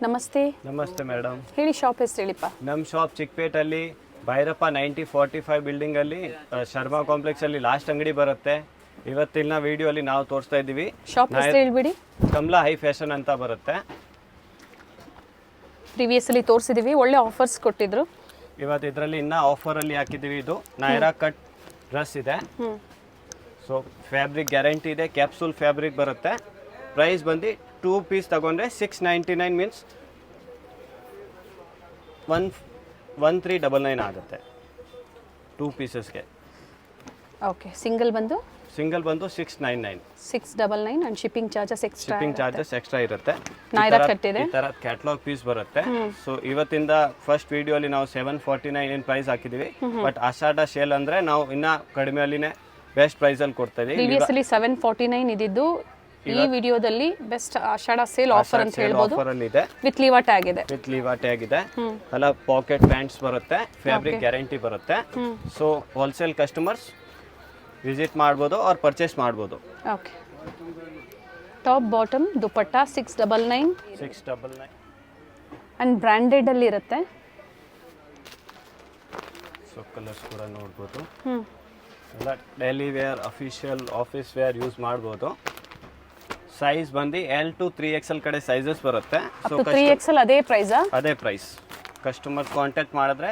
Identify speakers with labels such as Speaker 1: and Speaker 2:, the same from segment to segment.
Speaker 1: ನಮಸ್ತೆ.
Speaker 2: ನಮಸ್ತೆ ಮೇಡಮ್.
Speaker 1: ಹೇಳಿ, ಶಾಪ್ ಹೆಸರು ಹೇಳಿಪ್ಪ.
Speaker 2: ನಮ್ಮ ಶಾಪ್ ಚಿಕ್ಕಪೇಟಲ್ಲಿ ಭೈರಪ್ಪ 9045 ಬಿಲ್ಡಿಂಗಲ್ಲಿ ಶರ್ಮಾ ಕಾಂಪ್ಲೆಕ್ಸಲ್ಲಿ ಲಾಸ್ಟ್ ಅಂಗಡಿ ಬರುತ್ತೆ. ಇವತ್ತಿನ ವಿಡಿಯೋಲಿ ನಾವು ತೋರಿಸ್ತಾ ಇದ್ದೀವಿ.
Speaker 1: ಶಾಪ್ ಹೆಸರು ಹೇಳ್ಬಿಡಿ.
Speaker 2: ಕಮಲಾ ಹೈ ಫ್ಯಾಷನ್ ಅಂತ ಬರುತ್ತೆ.
Speaker 1: ಪ್ರಿವಿಯಸ್ಲಿ ತೋರಿಸಿದ್ದೀವಿ, ಒಳ್ಳೆ ಆಫರ್ಸ್ ಕೊಟ್ಟಿದ್ರು.
Speaker 2: ಇವತ್ತು ಇದರಲ್ಲಿ ಇನ್ನೂ ಆಫರಲ್ಲಿ ಹಾಕಿದ್ದೀವಿ. ಇದು ನೈರಾ ಕಟ್ ಡ್ರೆಸ್ ಇದೆ. ಸೊ ಫ್ಯಾಬ್ರಿಕ್ ಗ್ಯಾರಂಟಿ ಇದೆ. ಕ್ಯಾಪ್ಸೂಲ್ ಫ್ಯಾಬ್ರಿಕ್ ಬರುತ್ತೆ. ಪ್ರೈಸ್ ಬಂದು 2 ಪೀಸ್ ತಗೊಂಡ್ರೆ 699 ಮೀನ್ಸ್ 1399 ಆಗುತ್ತೆ 2 ಪೀಸಸ್ಗೆ.
Speaker 1: ಓಕೆ, ಸಿಂಗಲ್ ಬಂದು
Speaker 2: 699.
Speaker 1: 699 ಅಂಡ್ ಶಿಪ್ಪಿಂಗ್ ಚಾರ್ಜಸ್
Speaker 2: ಎಕ್ಸ್ಟ್ರಾ ಇರುತ್ತೆ.
Speaker 1: ನೈರಾ ಕಟ್ ಇದೆ.
Speaker 2: ಈ ತರ ಕ್ಯಾಟಲಾಗ್ ಪೀಸ್ ಬರುತ್ತೆ. ಸೊ ಇವತ್ತಿಂದ ಫಸ್ಟ್ ವಿಡಿಯೋಲಿ ನಾವು 749 ಪ್ರೈಸ್ ಹಾಕಿದೀವಿ. ಬಟ್ ಆಷಾಢ ಸೇಲ್ ಅಂದ್ರೆ ನಾವು ಇನ್ನ ಕಡಿಮೆ ಅಲ್ಲಿನೇ ಬೆಸ್ಟ್ ಪ್ರೈಸ್ ಅಲ್ಲಿ ಕೊಡ್ತಾ ಇದೀವಿ.
Speaker 1: ಪ್ರಿವಿಯಸ್ಲಿ 749 ಇದ್ದಿದ್ದು ಈ ವಿಡಿಯೋದಲ್ಲಿ ಬೆಸ್ಟ್ ಆಷಾಢ ಸೇಲ್ ಆಫರ್ ಅಂತ ಹೇಳ್ಬೋದು.
Speaker 2: ಆಫರ್ ಅಲ್ಲಿ ಇದೆ.
Speaker 1: ವಿತ್ ಲೀವಾ ಟ್ಯಾಗ್ ಇದೆ.
Speaker 2: ಅಲ್ಲ ಪಾಕೆಟ್ ಪ್ಯಾಂಟ್ಸ್ ಬರುತ್ತೆ. ಫ್ಯಾಬ್ರಿಕ್ ಗ್ಯಾರಂಟಿ ಬರುತ್ತೆ. ಸೊ ಹೋಲ್ಸೇಲ್ ಕಸ್ಟಮರ್ಸ್ ವಿಸಿಟ್ ಮಾಡ್ಬೋದು ಆರ್ ಪರ್ಚೇಸ್ ಮಾಡ್ಬೋದು.
Speaker 1: Okay, top bottom dupatta 699 and branded ಅಲ್ಲಿ ಇರುತ್ತೆ.
Speaker 2: ಸೊ ಕಲರ್ಸ್ ಕೂಡ ನೋಡ್ಬೋದು. ಎಲ್ಲ daily wear, official office wear use ಮಾಡ್ಬೋದು. ಸೈಜ್ ಬಂದು L to 3XL ಕಡೆ ಸೈಜಸ್ ಬರುತ್ತೆ.
Speaker 1: ಸೊ 3XL ಅದೇ ಪ್ರೈಸಾ?
Speaker 2: ಅದೇ ಪ್ರೈಸ್. ಕಸ್ಟಮರ್ ಕಾಂಟ್ಯಾಕ್ಟ್ ಮಾಡಿದ್ರೆ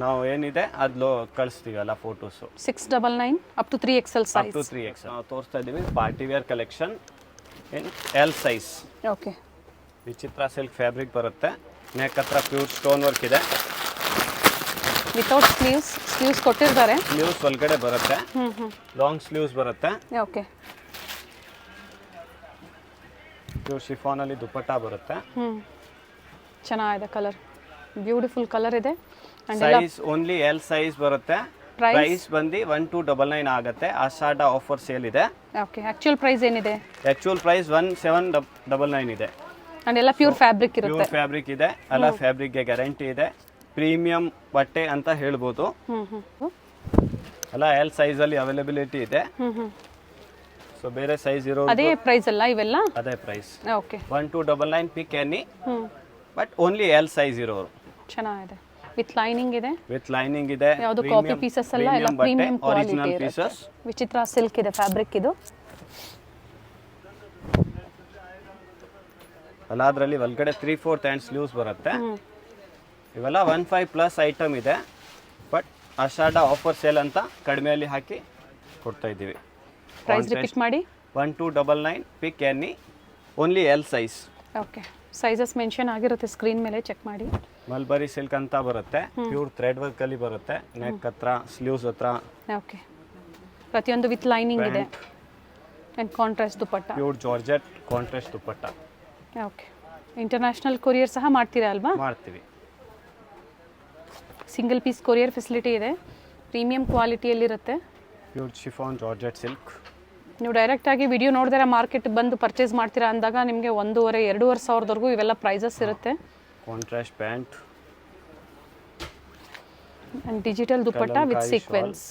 Speaker 2: ನಾವು ಏನಿದೆ ಅದು ಕಳಿಸ್ತೀವಲ್ಲ photos.
Speaker 1: 699 up to 3XL size.
Speaker 2: Up to 3XL ನಾವು ತೋರಿಸ್ತಾ ಇದ್ದೀವಿ. Party wear collection in L size.
Speaker 1: Okay,
Speaker 2: ವಿಚಿತ್ರ ಸಿಲ್ಕ್ ಫ್ಯಾಬ್ರಿಕ್ ಬರುತ್ತೆ. ನೆಕ್ ಹತ್ರ ಪ್ಯೂರ್ ಸ್ಟೋನ್ ವರ್ಕ್ ಇದೆ.
Speaker 1: ವಿತೌಟ್ ಸ್ಲೀವ್ಸ್ ಕೊಟ್ಟಿರ್ತಾರೆ.
Speaker 2: ಸ್ಲೀವ್ಸ್ ಒಳಗಡೆ ಬರುತ್ತೆ. ಲಾಂಗ್ ಸ್ಲೀವ್ಸ್ ಬರುತ್ತೆ.
Speaker 1: ಓಕೆ,
Speaker 2: ಪ್ಯೂರ್ ಶಿಫಾನ್ ಅಲ್ಲಿ ದುಪಟ್ಟ ಬರುತ್ತೆ.
Speaker 1: ಚೆನ್ನಾಗಿದೆ ಕಲರ್, ಬ್ಯೂಟಿಫುಲ್ ಕಲರ್ ಇದೆ.
Speaker 2: ಸೈಜ್ ಓನ್ಲಿ L ಸೈಜ್ ಬರುತ್ತೆ. ಪ್ರೈಸ್ ಬಂದು 1299 ಆಗುತ್ತೆ. ಆಷಾಢ ಆಫರ್ ಸೇಲ್ ಇದೆ.
Speaker 1: ಓಕೆ, ಆಕ್ಚುಯಲ್ ಪ್ರೈಸ್ ಏನಿದೆ?
Speaker 2: ಆಕ್ಚುಯಲ್ ಪ್ರೈಸ್ 1799 ಇದೆ.
Speaker 1: ಅಂಡ್ ಎಲ್ಲ ಪ್ಯೂರ್ ಫ್ಯಾಬ್ರಿಕ್ ಇರುತ್ತೆ.
Speaker 2: ಪ್ಯೂರ್ ಫ್ಯಾಬ್ರಿಕ್ ಇದೆ. ಎಲ್ಲ ಫ್ಯಾಬ್ರಿಕ್ಗೆ ಗ್ಯಾರಂಟಿ ಇದೆ. ಪ್ರೀಮಿಯಂ ಬಟ್ಟೆ ಅಂತ ಹೇಳ್ಬೋದು. ಎಲ್ಲ L ಸೈಜ್ ಅಲ್ಲಿ ಅವೈಲೇಬಿಲಿಟಿ ಇದೆ. ಸೊ ಬೇರೆ ಸೈಜ್ ಇರೋ
Speaker 1: ಅದೇ ಪ್ರೈಸ್ ಅಲ್ಲ ಇವೆಲ್ಲ?
Speaker 2: ಅದೇ price.
Speaker 1: Okay,
Speaker 2: 1299 pick any. But only L size ಇರೋರು.
Speaker 1: ಚೆನ್ನಾಗಿದೆ. ವಿತ್ ಲೈನಿಂಗ್ ಇದೆ.
Speaker 2: ವಿತ್ ಲೈನಿಂಗ್ ಇದೆ.
Speaker 1: ಯಾವುದು ಕಾಪಿ ಪೀಸಸ್ ಅಲ್ಲ, ಎಲ್ಲ ಪ್ರೀಮಿಯಂ
Speaker 2: ಒರಿಜಿನಲ್
Speaker 1: ಕ್ವಾಲಿಟಿ
Speaker 2: ಪೀಸಸ್.
Speaker 1: ವಿಚಿತ್ರ ಸಿಲ್ಕ್ ಇದೆ ಫ್ಯಾಬ್ರಿಕ್ ಇದು.
Speaker 2: ಅಲ್ಲ ಅದರಲ್ಲಿ ಒಳಗಡೆ 3/4 ಹ್ಯಾಂಡ್ ಸ್ಲೀವ್ಸ್ ಬರುತ್ತೆ. ಇವೆಲ್ಲ 15 ಪ್ಲಸ್ ಐಟಮ್ ಇದೆ. ಬಟ್ ಆಷಾಢ ಆಫರ್ ಸೇಲ್ ಅಂತ ಕಡಿಮೆಯಲ್ಲಿ ಹಾಕಿ ಕೊಡ್ತಾ ಇದ್ದೀವಿ.
Speaker 1: ಪ್ರೈಸ್ ರಿಪೀಟ್ ಮಾಡಿ.
Speaker 2: 1299 pick any. Only L size.
Speaker 1: Okay, sizes mention ಆಗಿರುತ್ತೆ ಸ್ಕ್ರೀನ್ ಮೇಲೆ, ಚೆಕ್ ಮಾಡಿ.
Speaker 2: ಮಲ್ಬರಿ ಸಿಲ್ಕ್ ಅಂತ ಬರುತ್ತೆ. ಪ್ಯೂರ್ ಥ್ರೆಡ್ ವರ್ಕ್ ಅಲ್ಲಿ ಬರುತ್ತೆ. ನೆಕ್ ಹತ್ರ, ಸ್ಲೀವ್ಸ್ ಹತ್ರ.
Speaker 1: ಓಕೆ, ಪ್ರತಿಯೊಂದು ವಿತ್ ಲೈನಿಂಗ್ ಇದೆ. And contrast dupatta.
Speaker 2: Pure georgette contrast dupatta.
Speaker 1: Okay, international courier ಸಹ ಮಾಡ್ತೀರಾ ಅಲ್ವಾ?
Speaker 2: ಮಾಡ್ತೀವಿ.
Speaker 1: ಸಿಂಗಲ್ ಪೀಸ್ ಕೊರಿಯರ್ ಫೆಸಿಲಿಟಿ ಇದೆ. ಪ್ರೀಮಿಯಂ ಕ್ವಾಲಿಟಿಯಲ್ಲಿರುತ್ತೆ.
Speaker 2: Pure chiffon georgette silk.
Speaker 1: ನೀವು ಡೈರೆಕ್ಟಾಗಿ ವಿಡಿಯೋ ನೋಡಿದ್ರೆ ಮಾರ್ಕೆಟ್ ಬಂದು ಪರ್ಚೇಸ್ ಮಾಡ್ತೀರಾ ಅಂದಾಗ ನಿಮಗೆ 1,500-2,500 ಸಾವಿರದವರೆಗೂ ಇವೆಲ್ಲ ಪ್ರೈಸಸ್ ಇರುತ್ತೆ.
Speaker 2: Contrast pant
Speaker 1: and digital dupatta with sequins.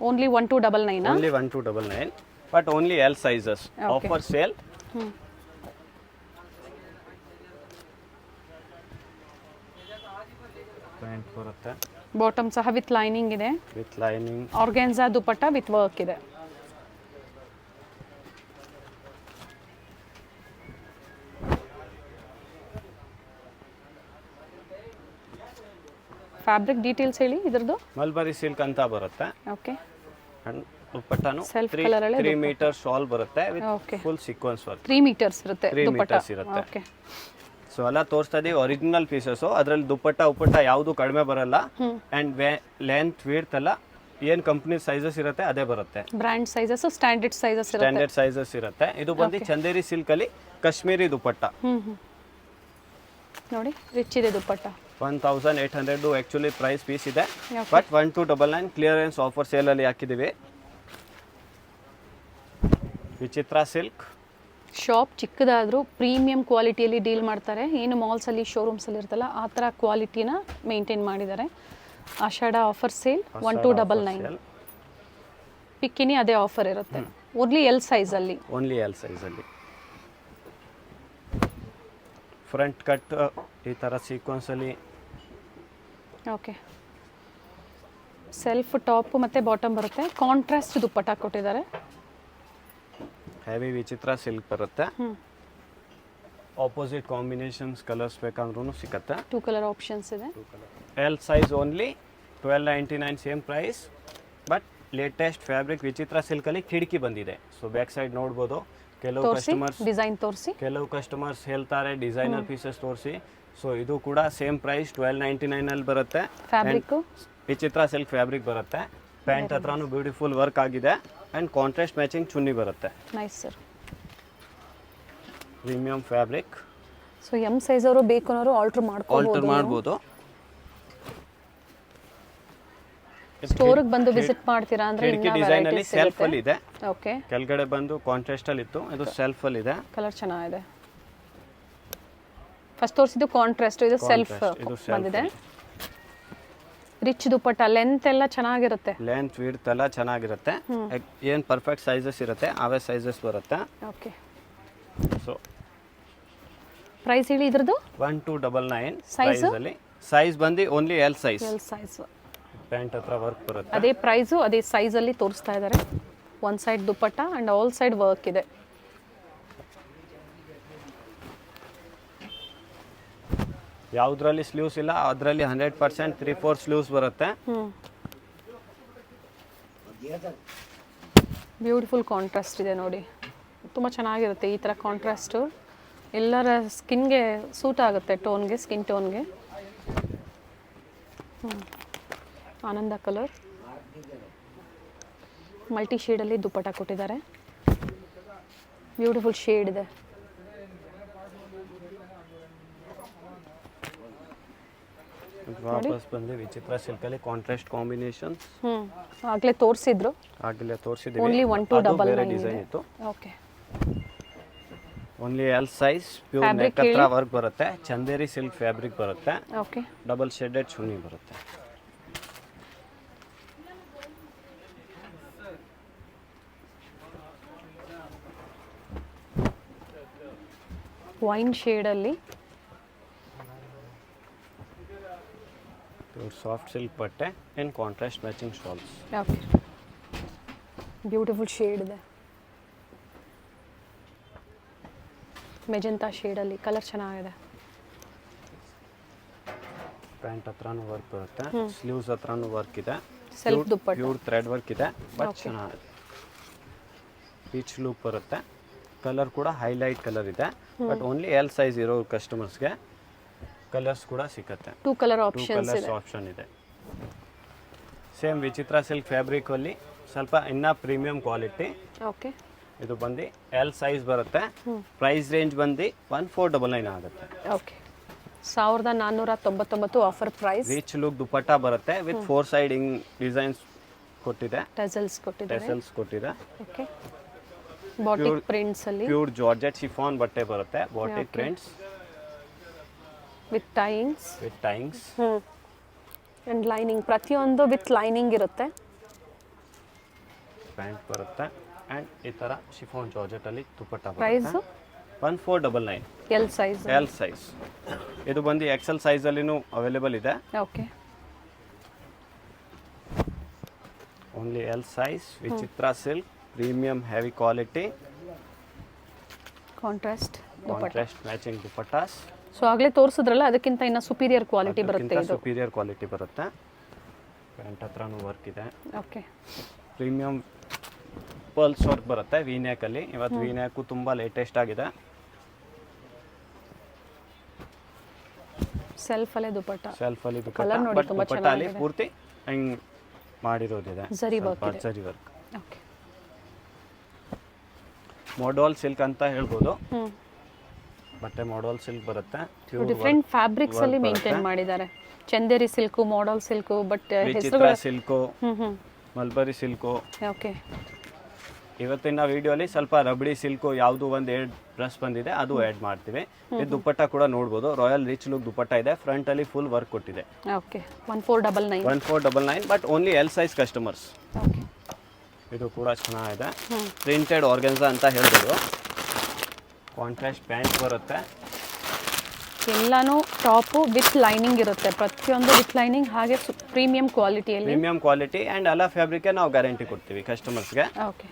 Speaker 1: Only 1299.
Speaker 2: Only 1299 but only L sizes. Offer sale. Pant ಬರುತ್ತೆ.
Speaker 1: ಬಾಟಮ್ ಸಹ ವಿತ್ ಲೈನಿಂಗ್ ಇದೆ.
Speaker 2: With lining.
Speaker 1: Organza dupatta with work ಇದೆ. ಫ್ಯಾಬ್ರಿಕ್ ಡೀಟೇಲ್ಸ್ ಹೇಳಿ ಇದರದ್ದು.
Speaker 2: ಮಲ್ಬರಿ ಸಿಲ್ಕ್ ಅಂತ ಬರುತ್ತೆ.
Speaker 1: ಓಕೆ,
Speaker 2: ಅಂಡ್ ದುಪಟ್ಟನು
Speaker 1: ಸೆಲ್ಫ್ ಕಲರ್ ಅಲ್ಲಿ
Speaker 2: 3 ಮೀಟರ್ ಶಾಲ್ ಬರುತ್ತೆ with full sequins work.
Speaker 1: 3 meters ಇರುತ್ತೆ
Speaker 2: 3
Speaker 1: ದುಪಟ್ಟ.
Speaker 2: ಮೀಟರ್ಸ್ ಇರುತ್ತೆ.
Speaker 1: ಓಕೆ,
Speaker 2: ಸೊ ಎಲ್ಲ ತೋರಿಸ್ತಾ ಇದೀವಿ ಒರಿಜಿನಲ್ ಪೀಸಸ್. ಅದರಲ್ಲಿ ದುಪಟ್ಟ ಯಾವುದು ಕಡಿಮೆ ಬರಲ್ಲ. ಅಂಡ್ ಲೆಂತ್ ವಿಡ್ತ್ ಎಲ್ಲ ಏನ್ ಕಂಪನಿ ಸೈಜಸ್ ಇರುತ್ತೆ ಅದೇ ಬರುತ್ತೆ.
Speaker 1: ಬ್ರಾಂಡ್ ಸೈಜಸ್, ಸ್ಟ್ಯಾಂಡರ್ಡ್ ಸೈಜಸ್ ಇರುತ್ತೆ.
Speaker 2: ಸ್ಟ್ಯಾಂಡರ್ಡ್ ಸೈಜಸ್ ಇರುತ್ತೆ. ಇದು ಬಂದು ಚಂದೇರಿ ಸಿಲ್ಕ್ ಅಲ್ಲಿ ಕಾಶ್ಮೀರಿ ದುಪಟ್ಟ.
Speaker 1: ನೋಡಿ, ರಿಚ್ ಇದೆ ದುಪಟ್ಟ.
Speaker 2: 1800 ಆಕ್ಚುಲಿ ಪ್ರೈಸ್ ಪೀಸ್ ಇದೆ. ಬಟ್ 1299 ಕ್ಲಿಯರೆನ್ಸ್ ಆಫರ್ ಸೇಲ್ ಅಲ್ಲಿ ಹಾಕಿದೀವಿ. ವಿಚಿತ್ರ ಸಿಲ್ಕ್.
Speaker 1: ಶಾಪ್ ಚಿಕ್ಕದಾದರೂ ಪ್ರೀಮಿಯಂ ಕ್ವಾಲಿಟಿಯಲ್ಲಿ ಡೀಲ್ ಮಾಡ್ತಾರೆ. ಏನು ಮಾಲ್ಸಲ್ಲಿ ಶೋರೂಮ್ಸಲ್ಲಿ ಇರ್ತಲ್ಲ ಆ ಥರ ಕ್ವಾಲಿಟಿನ ಮೇಂಟೈನ್ ಮಾಡಿದ್ದಾರೆ. ಆಷಾಢ ಆಫರ್ ಸೇಲ್ 1299. ಪಿಕ್ಕಿನಿ ಅದೇ ಆಫರ್ ಇರುತ್ತೆ. ಓನ್ಲಿ ಎಲ್ ಸೈಜಲ್ಲಿ.
Speaker 2: ಓನ್ಲಿ ಎಲ್ ಸೈಜಲ್ಲಿ. ಫ್ರಂಟ್ ಕಟ್ ಈ ಥರ ಸೀಕ್ವೆನ್ಸಲ್ಲಿ
Speaker 1: ಓಕೆ ಸೆಲ್ಫ್ ಟಾಪ್ ಮತ್ತು ಬಾಟಮ್ ಬರುತ್ತೆ. ಕಾಂಟ್ರಾಸ್ಟ್ ದುಪ್ಪಟ್ಟ ಕೊಟ್ಟಿದ್ದಾರೆ.
Speaker 2: ಹೆವಿ ವಿಚಿತ್ರ ಸಿಲ್ಕ್ ಬರುತ್ತೆ. ಆಪೋಸಿಟ್ ಕಾಂಬಿನೇಷನ್ಸ್ ಕಲರ್ಸ್ ಬೇಕಂದ್ರೂ ಸಿಗುತ್ತೆ.
Speaker 1: 2 ಕಲರ್ ಆಪ್ಷನ್ಸ್ ಇದೆ.
Speaker 2: L size only 1299 same price. But latest fabric ವಿಚಿತ್ರ ಸಿಲ್ಕಲ್ಲಿ ಕಿಟಕಿ ಬಂದಿದೆ. ಸೊ ಬ್ಯಾಕ್ ಸೈಡ್ ನೋಡ್ಬೋದು.
Speaker 1: ಡಿಸೈನ್ ತೋರಿಸಿ.
Speaker 2: ಕೆಲವು ಕಸ್ಟಮರ್ಸ್ ಹೇಳ್ತಾರೆ ಡಿಸೈನರ್ ಪೀಸಸ್ ತೋರಿಸಿ. ಸೊ ಇದು ಕೂಡ ಸೇಮ್ ಪ್ರೈಸ್ 1299 ಅಲ್ಲಿ ಬರುತ್ತೆ.
Speaker 1: ಫ್ಯಾಬ್ರಿಕ್
Speaker 2: ವಿಚಿತ್ರ ಸಿಲ್ಕ್ ಫ್ಯಾಬ್ರಿಕ್ ಬರುತ್ತೆ. ಪ್ಯಾಂಟ್ ಹತ್ರನೂ ಬ್ಯೂಟಿಫುಲ್ ವರ್ಕ್ ಆಗಿದೆ ಆ್ಯಂಡ್ ಕಾಂಟ್ರಾಸ್ಟ್ ಮ್ಯಾಚಿಂಗ್ ಚುನ್ನಿ ಬರುತ್ತೆ.
Speaker 1: Nice sir.
Speaker 2: Premium fabric.
Speaker 1: So M size ಅವರು ಬೇಕು ಅನ್ನೋರು ಆಲ್ಟರ್
Speaker 2: ಮಾಡ್ಬೋದು.
Speaker 1: ಸ್ಟೋರ್ಗೆ ಬಂದು ವಿಸಿಟ್ ಮಾಡ್ತೀರಾ ಅಂದ್ರೆ
Speaker 2: ಕಿಟಕಿ ಡಿಸೈನ್ ಅಲ್ಲಿ ಸೆಲ್ಫ್ ಅಲ್ಲಿ ಇದೆ.
Speaker 1: ಓಕೆ
Speaker 2: ಕೆಳಗಡೆ ಬಂದು ಕಾಂಟ್ರಾಸ್ಟ್ ಅಲ್ಲಿ ಇತ್ತು, ಇದು ಸೆಲ್ಫ್ ಅಲ್ಲಿ ಇದೆ.
Speaker 1: ಕಲರ್ ಚೆನ್ನಾಗಿದೆ. ಫಸ್ಟ್ ತೋರಿಸಿದ್ದು ಕಾಂಟ್ರಾಸ್ಟ್, ಇದು ಸೆಲ್ಫ್ ಬಂದಿದೆ. ರಿಚ್ ದುಪ್ಪಟ್ಟ, ಲೆಂತ್ ಎಲ್ಲ ಚೆನ್ನಾಗಿರುತ್ತೆ.
Speaker 2: ಲೆಂತ್ ವಿಡ್ತ್ ಎಲ್ಲ ಚೆನ್ನಾಗಿರುತ್ತೆ. ಏನು ಪರ್ಫೆಕ್ಟ್ ಸೈಜಸ್ ಇರುತ್ತೆ ಅವೇ ಸೈಜಸ್ ಬರುತ್ತೆ.
Speaker 1: ಓಕೆ
Speaker 2: ಸೊ
Speaker 1: ಪ್ರೈಸ್ ಹೇಳಿ ಇದ್ರದ್ದು.
Speaker 2: 1299 ಸೈಜ್ ಅಲ್ಲಿ. ಸೈಜ್ ಬಂದು ಓನ್ಲಿ ಎಲ್ ಸೈಜ್. ಪ್ಯಾಂಟ್ ಹತ್ರ ವರ್ಕ್ ಬರುತ್ತೆ.
Speaker 1: ಅದೇ ಪ್ರೈಸು ಅದೇ ಸೈಜಲ್ಲಿ ತೋರಿಸ್ತಾ ಇದ್ದಾರೆ. One side dupatta and all side work ಇದೆ.
Speaker 2: ಯಾವುದ್ರಲ್ಲಿ ಸ್ಲೀವ್ಸ್ ಇಲ್ಲ ಅದರಲ್ಲಿ 100% 3/4 ಸ್ಲೀವ್ಸ್ ಬರುತ್ತೆ.
Speaker 1: ಬ್ಯೂಟಿಫುಲ್ ಕಾಂಟ್ರಾಸ್ಟ್ ಇದೆ ನೋಡಿ, ತುಂಬ ಚೆನ್ನಾಗಿರುತ್ತೆ ಈ ಥರ ಕಾಂಟ್ರಾಸ್ಟು. ಎಲ್ಲರ ಸ್ಕಿನ್ಗೆ ಸೂಟ್ ಆಗುತ್ತೆ, ಟೋನ್ಗೆ, ಸ್ಕಿನ್ ಟೋನ್ಗೆ. ಆನಂದ ಕಲರ್ ಮಲ್ಟಿ ಶೇಡಲ್ಲಿ ದುಪ್ಪಟ್ಟ ಕೊಟ್ಟಿದ್ದಾರೆ. ಬ್ಯೂಟಿಫುಲ್ ಶೇಡ್ ಇದೆ.
Speaker 2: ವಾಪಸ್ ಬಂದು ವಿಚಿತ್ರ ಸಿಲ್ಕಲ್ಲಿ ಕಾಂಟ್ರಾಸ್ಟ್ ಕಾಂಬಿನೇಷನ್.
Speaker 1: ಆಗಲೇ ತೋರಿಸಿದ್ರು. ಓನ್ಲಿ 1299
Speaker 2: ಡಿಸೈನ್ ಇತ್ತು.
Speaker 1: Okay
Speaker 2: only L size. Pure neck ಹತ್ರ ವರ್ಕ್ ಬರುತ್ತೆ. ಚಂದೇರಿ ಸಿಲ್ಕ್ ಫ್ಯಾಬ್ರಿಕ್ ಬರುತ್ತೆ.
Speaker 1: ಓಕೆ
Speaker 2: ಡಬಲ್ ಶೇಡೆಡ್ ಚುನ್ನಿ ಬರುತ್ತೆ.
Speaker 1: ವೈನ್ ಶೇಡಲ್ಲಿ
Speaker 2: ಸಾಫ್ಟ್ ಸಿಲ್ಕ್ ಬಟ್ಟೆ in contrast matching shawls.
Speaker 1: Okay beautiful shade ಇದೆ. ಮೆಜೆಂಟಾ ಶೇಡಲ್ಲಿ ಕಲರ್ ಚೆನ್ನಾಗಿದೆ.
Speaker 2: ಪ್ಯಾಂಟ್ ಹತ್ರನೂ ವರ್ಕ್ ಬರುತ್ತೆ. ಸ್ಲೀವ್ಸ್ ಹತ್ರನೂ ವರ್ಕ್ ಇದೆ.
Speaker 1: Self dupatta
Speaker 2: pure thread work ಇದೆ. ಬಟ್ ಚೆನ್ನಾಗಿದೆ. ರಿಚ್ ಲುಕ್ ಬರುತ್ತೆ. ಕಲರ್ ಕೂಡ ಹೈಲೈಟ್ ಕಲರ್ ಇದೆ. ಬಟ್ ಓನ್ಲಿ ಎಲ್ ಸೈಜ್ ಇರೋ ಕಸ್ಟಮರ್ಸ್ಗೆ ಕಲರ್ಸ್ ಕೂಡ ಸಿಗುತ್ತೆ.
Speaker 1: 2 ಕಲರ್
Speaker 2: ಆಪ್ಷನ್ ಇದೆ. ಸೇಮ್ ವಿಚಿತ್ರ ಸಿಲ್ಕ್ ಫ್ಯಾಬ್ರಿಕ್ ಅಲ್ಲಿ ಸ್ವಲ್ಪ ಇನ್ನ ಪ್ರೀಮಿಯಂ ಕ್ವಾಲಿಟಿ.
Speaker 1: ಓಕೆ
Speaker 2: ಇದು ಬಂದು ಎಲ್ ಸೈಜ್ ಬರುತ್ತೆ. ಪ್ರೈಸ್ ರೇಂಜ್ ಬಂದು 1499 ಆಗುತ್ತೆ.
Speaker 1: Okay 1499 offer price.
Speaker 2: Rich look dupatta ಬರುತ್ತೆ ವಿತ್ 4 ಸೈಡ್ ಹಿಂಗ್ ಡಿಸೈನ್ಸ್ ಕೊಟ್ಟಿದೆ.
Speaker 1: ಟೆಸಲ್ಸ್
Speaker 2: ಕೊಟ್ಟಿದೆ.
Speaker 1: ಓಕೆ ಬಾಟಿಕ್ ಪ್ರಿಂಟ್ಸ್ ಅಲ್ಲಿ
Speaker 2: ಪ್ಯೂರ್ ಜಾರ್ಜೆಟ್ ಶಿಫಾನ್ ಬಟ್ಟೆ ಬರುತ್ತೆ. Batik prints
Speaker 1: with tyings and lining, ಪ್ರತಿಯೊಂದು ವಿತ್ ಲೈನಿಂಗ್ ಇರುತ್ತೆ.
Speaker 2: ಪ್ಯಾಂಟ್ ಬರುತ್ತೆ ಅಂಡ್ ಈ ತರ ಶಿಫಾನ್ ಜಾರ್ಜೆಟ್ ಅಲ್ಲಿ ದುಪ್ಪಟ್ಟ ಬರುತ್ತೆ.
Speaker 1: Price
Speaker 2: 1499 L size. ಇದು ಬಂದು ಎಕ್ಸೆಲ್ ಸೈಜ್ ಅಲ್ಲಿನೂ ಅವೈಲೇಬಲ್ ಇದೆ.
Speaker 1: Okay
Speaker 2: only L size. ವಿಚಿತ್ರ silk premium heavy quality
Speaker 1: contrast
Speaker 2: matching dupattas.
Speaker 1: So ಆಗಲೇ ತೋರಿಸಿದ್ರಲ್ಲ, ಅದಕ್ಕಿಂತ ಇನ್ನು ಸುಪೀರಿಯರ್ ಕ್ವಾಲಿಟಿ ಬರುತ್ತೆ. ಇದು
Speaker 2: ಸುಪೀರಿಯರ್ ಕ್ವಾಲಿಟಿ ಬರುತ್ತೆ. ಪ್ಯಾಂಟ್ ಹತ್ರನೂ ವರ್ಕ್ ಇದೆ.
Speaker 1: ಓಕೆ
Speaker 2: ಪ್ರೀಮಿಯಂ ಪರ್ಲ್ಸ್ ವರ್ಕ್ ಬರುತ್ತೆ ವಿ ನೆಕ್ ಅಲ್ಲಿ. ಇವತ್ತು ವಿ ನೆಕ್ ತುಂಬಾ ಲೇಟೆಸ್ಟ್ ಆಗಿದೆ.
Speaker 1: ಸೆಲ್ಫ್ ಅಲ್ಲಿ ದುಪ್ಪಟ್ಟ
Speaker 2: ಕಲರ್ ನೋಡಿ ತುಂಬಾ ಚೆನ್ನಾಗಿದೆ. ಪೂರ್ತಿ ಹಿಂಗ್ ಮಾಡಿರೋದಿದೆ
Speaker 1: ಜರಿ ವರ್ಕ್.
Speaker 2: ಓಕೆ ಮೋಡಲ್ ಸಿಲ್ಕ್ ಅಂತ ಹೇಳ್ಬೋದು. ಬಟ್ಟೆ ಮೋಡಲ್ ಸಿಲ್ಕ್ ಬರುತ್ತೆ.
Speaker 1: ಡಿಫರೆಂಟ್ ಫ್ಯಾಬ್ರಿಕ್ಸ್ ಅಲ್ಲಿ ಮೇಂಟೈನ್ ಮಾಡಿದ್ದಾರೆ. Chanderi silk, modal silk, but
Speaker 2: ವಿಚಿತ್ರ ಸಿಲ್ಕು, ಮಲ್ಬರಿ ಸಿಲ್ಕು.
Speaker 1: ಓಕೆ
Speaker 2: ಇವತ್ತಿನ ವಿಡಿಯೋಲಿ ಸ್ವಲ್ಪ ರಬಡಿ ಸಿಲ್ಕು ಯಾವುದು ಒಂದು 2 ಡ್ರೆಸ್ ಬಂದಿದೆ, ಅದು ಆ್ಯಡ್ ಮಾಡ್ತೀವಿ. ಈ ದುಪ್ಪಟ್ಟ ಕೂಡ ನೋಡ್ಬೋದು. ರಾಯಲ್ ರಿಚ್ ಲುಕ್ ದುಪ್ಪಟ್ಟ ಇದೆ. ಫ್ರಂಟ್ ಅಲ್ಲಿ ಫುಲ್ ವರ್ಕ್ ಕೊಟ್ಟಿದೆ.
Speaker 1: Okay 1499
Speaker 2: but only L size customers.
Speaker 1: Okay
Speaker 2: ಇದು ಕೂಡ ಚೆನ್ನಾಗಿದೆ. ಪ್ರಿಂಟೆಡ್ ಆರ್ಗನ್ಸಾ ಅಂತ ಹೇಳ್ಬೋದು. ಕಾಂಟ್ರಾಸ್ಟ್ ಪ್ಯಾಂಟ್ ಬರುತ್ತೆ.
Speaker 1: ಎಲ್ಲಾನು ಟಾಪು ವಿತ್ ಲೈನಿಂಗ್ ಇರುತ್ತೆ, ಪ್ರತಿಯೊಂದು ವಿತ್ ಲೈನಿಂಗ್, ಹಾಗೆ ಪ್ರೀಮಿಯಂ ಕ್ವಾಲಿಟಿಯಲ್ಲಿ.
Speaker 2: ಪ್ರೀಮಿಯಂ ಕ್ವಾಲಿಟಿ ಆ್ಯಂಡ್ ಎಲ್ಲ ಫ್ಯಾಬ್ರಿಕ್ಗೆ ನಾವು ಗ್ಯಾರಂಟಿ ಕೊಡ್ತೀವಿ ಕಸ್ಟಮರ್ಸ್ಗೆ.
Speaker 1: ಓಕೆ,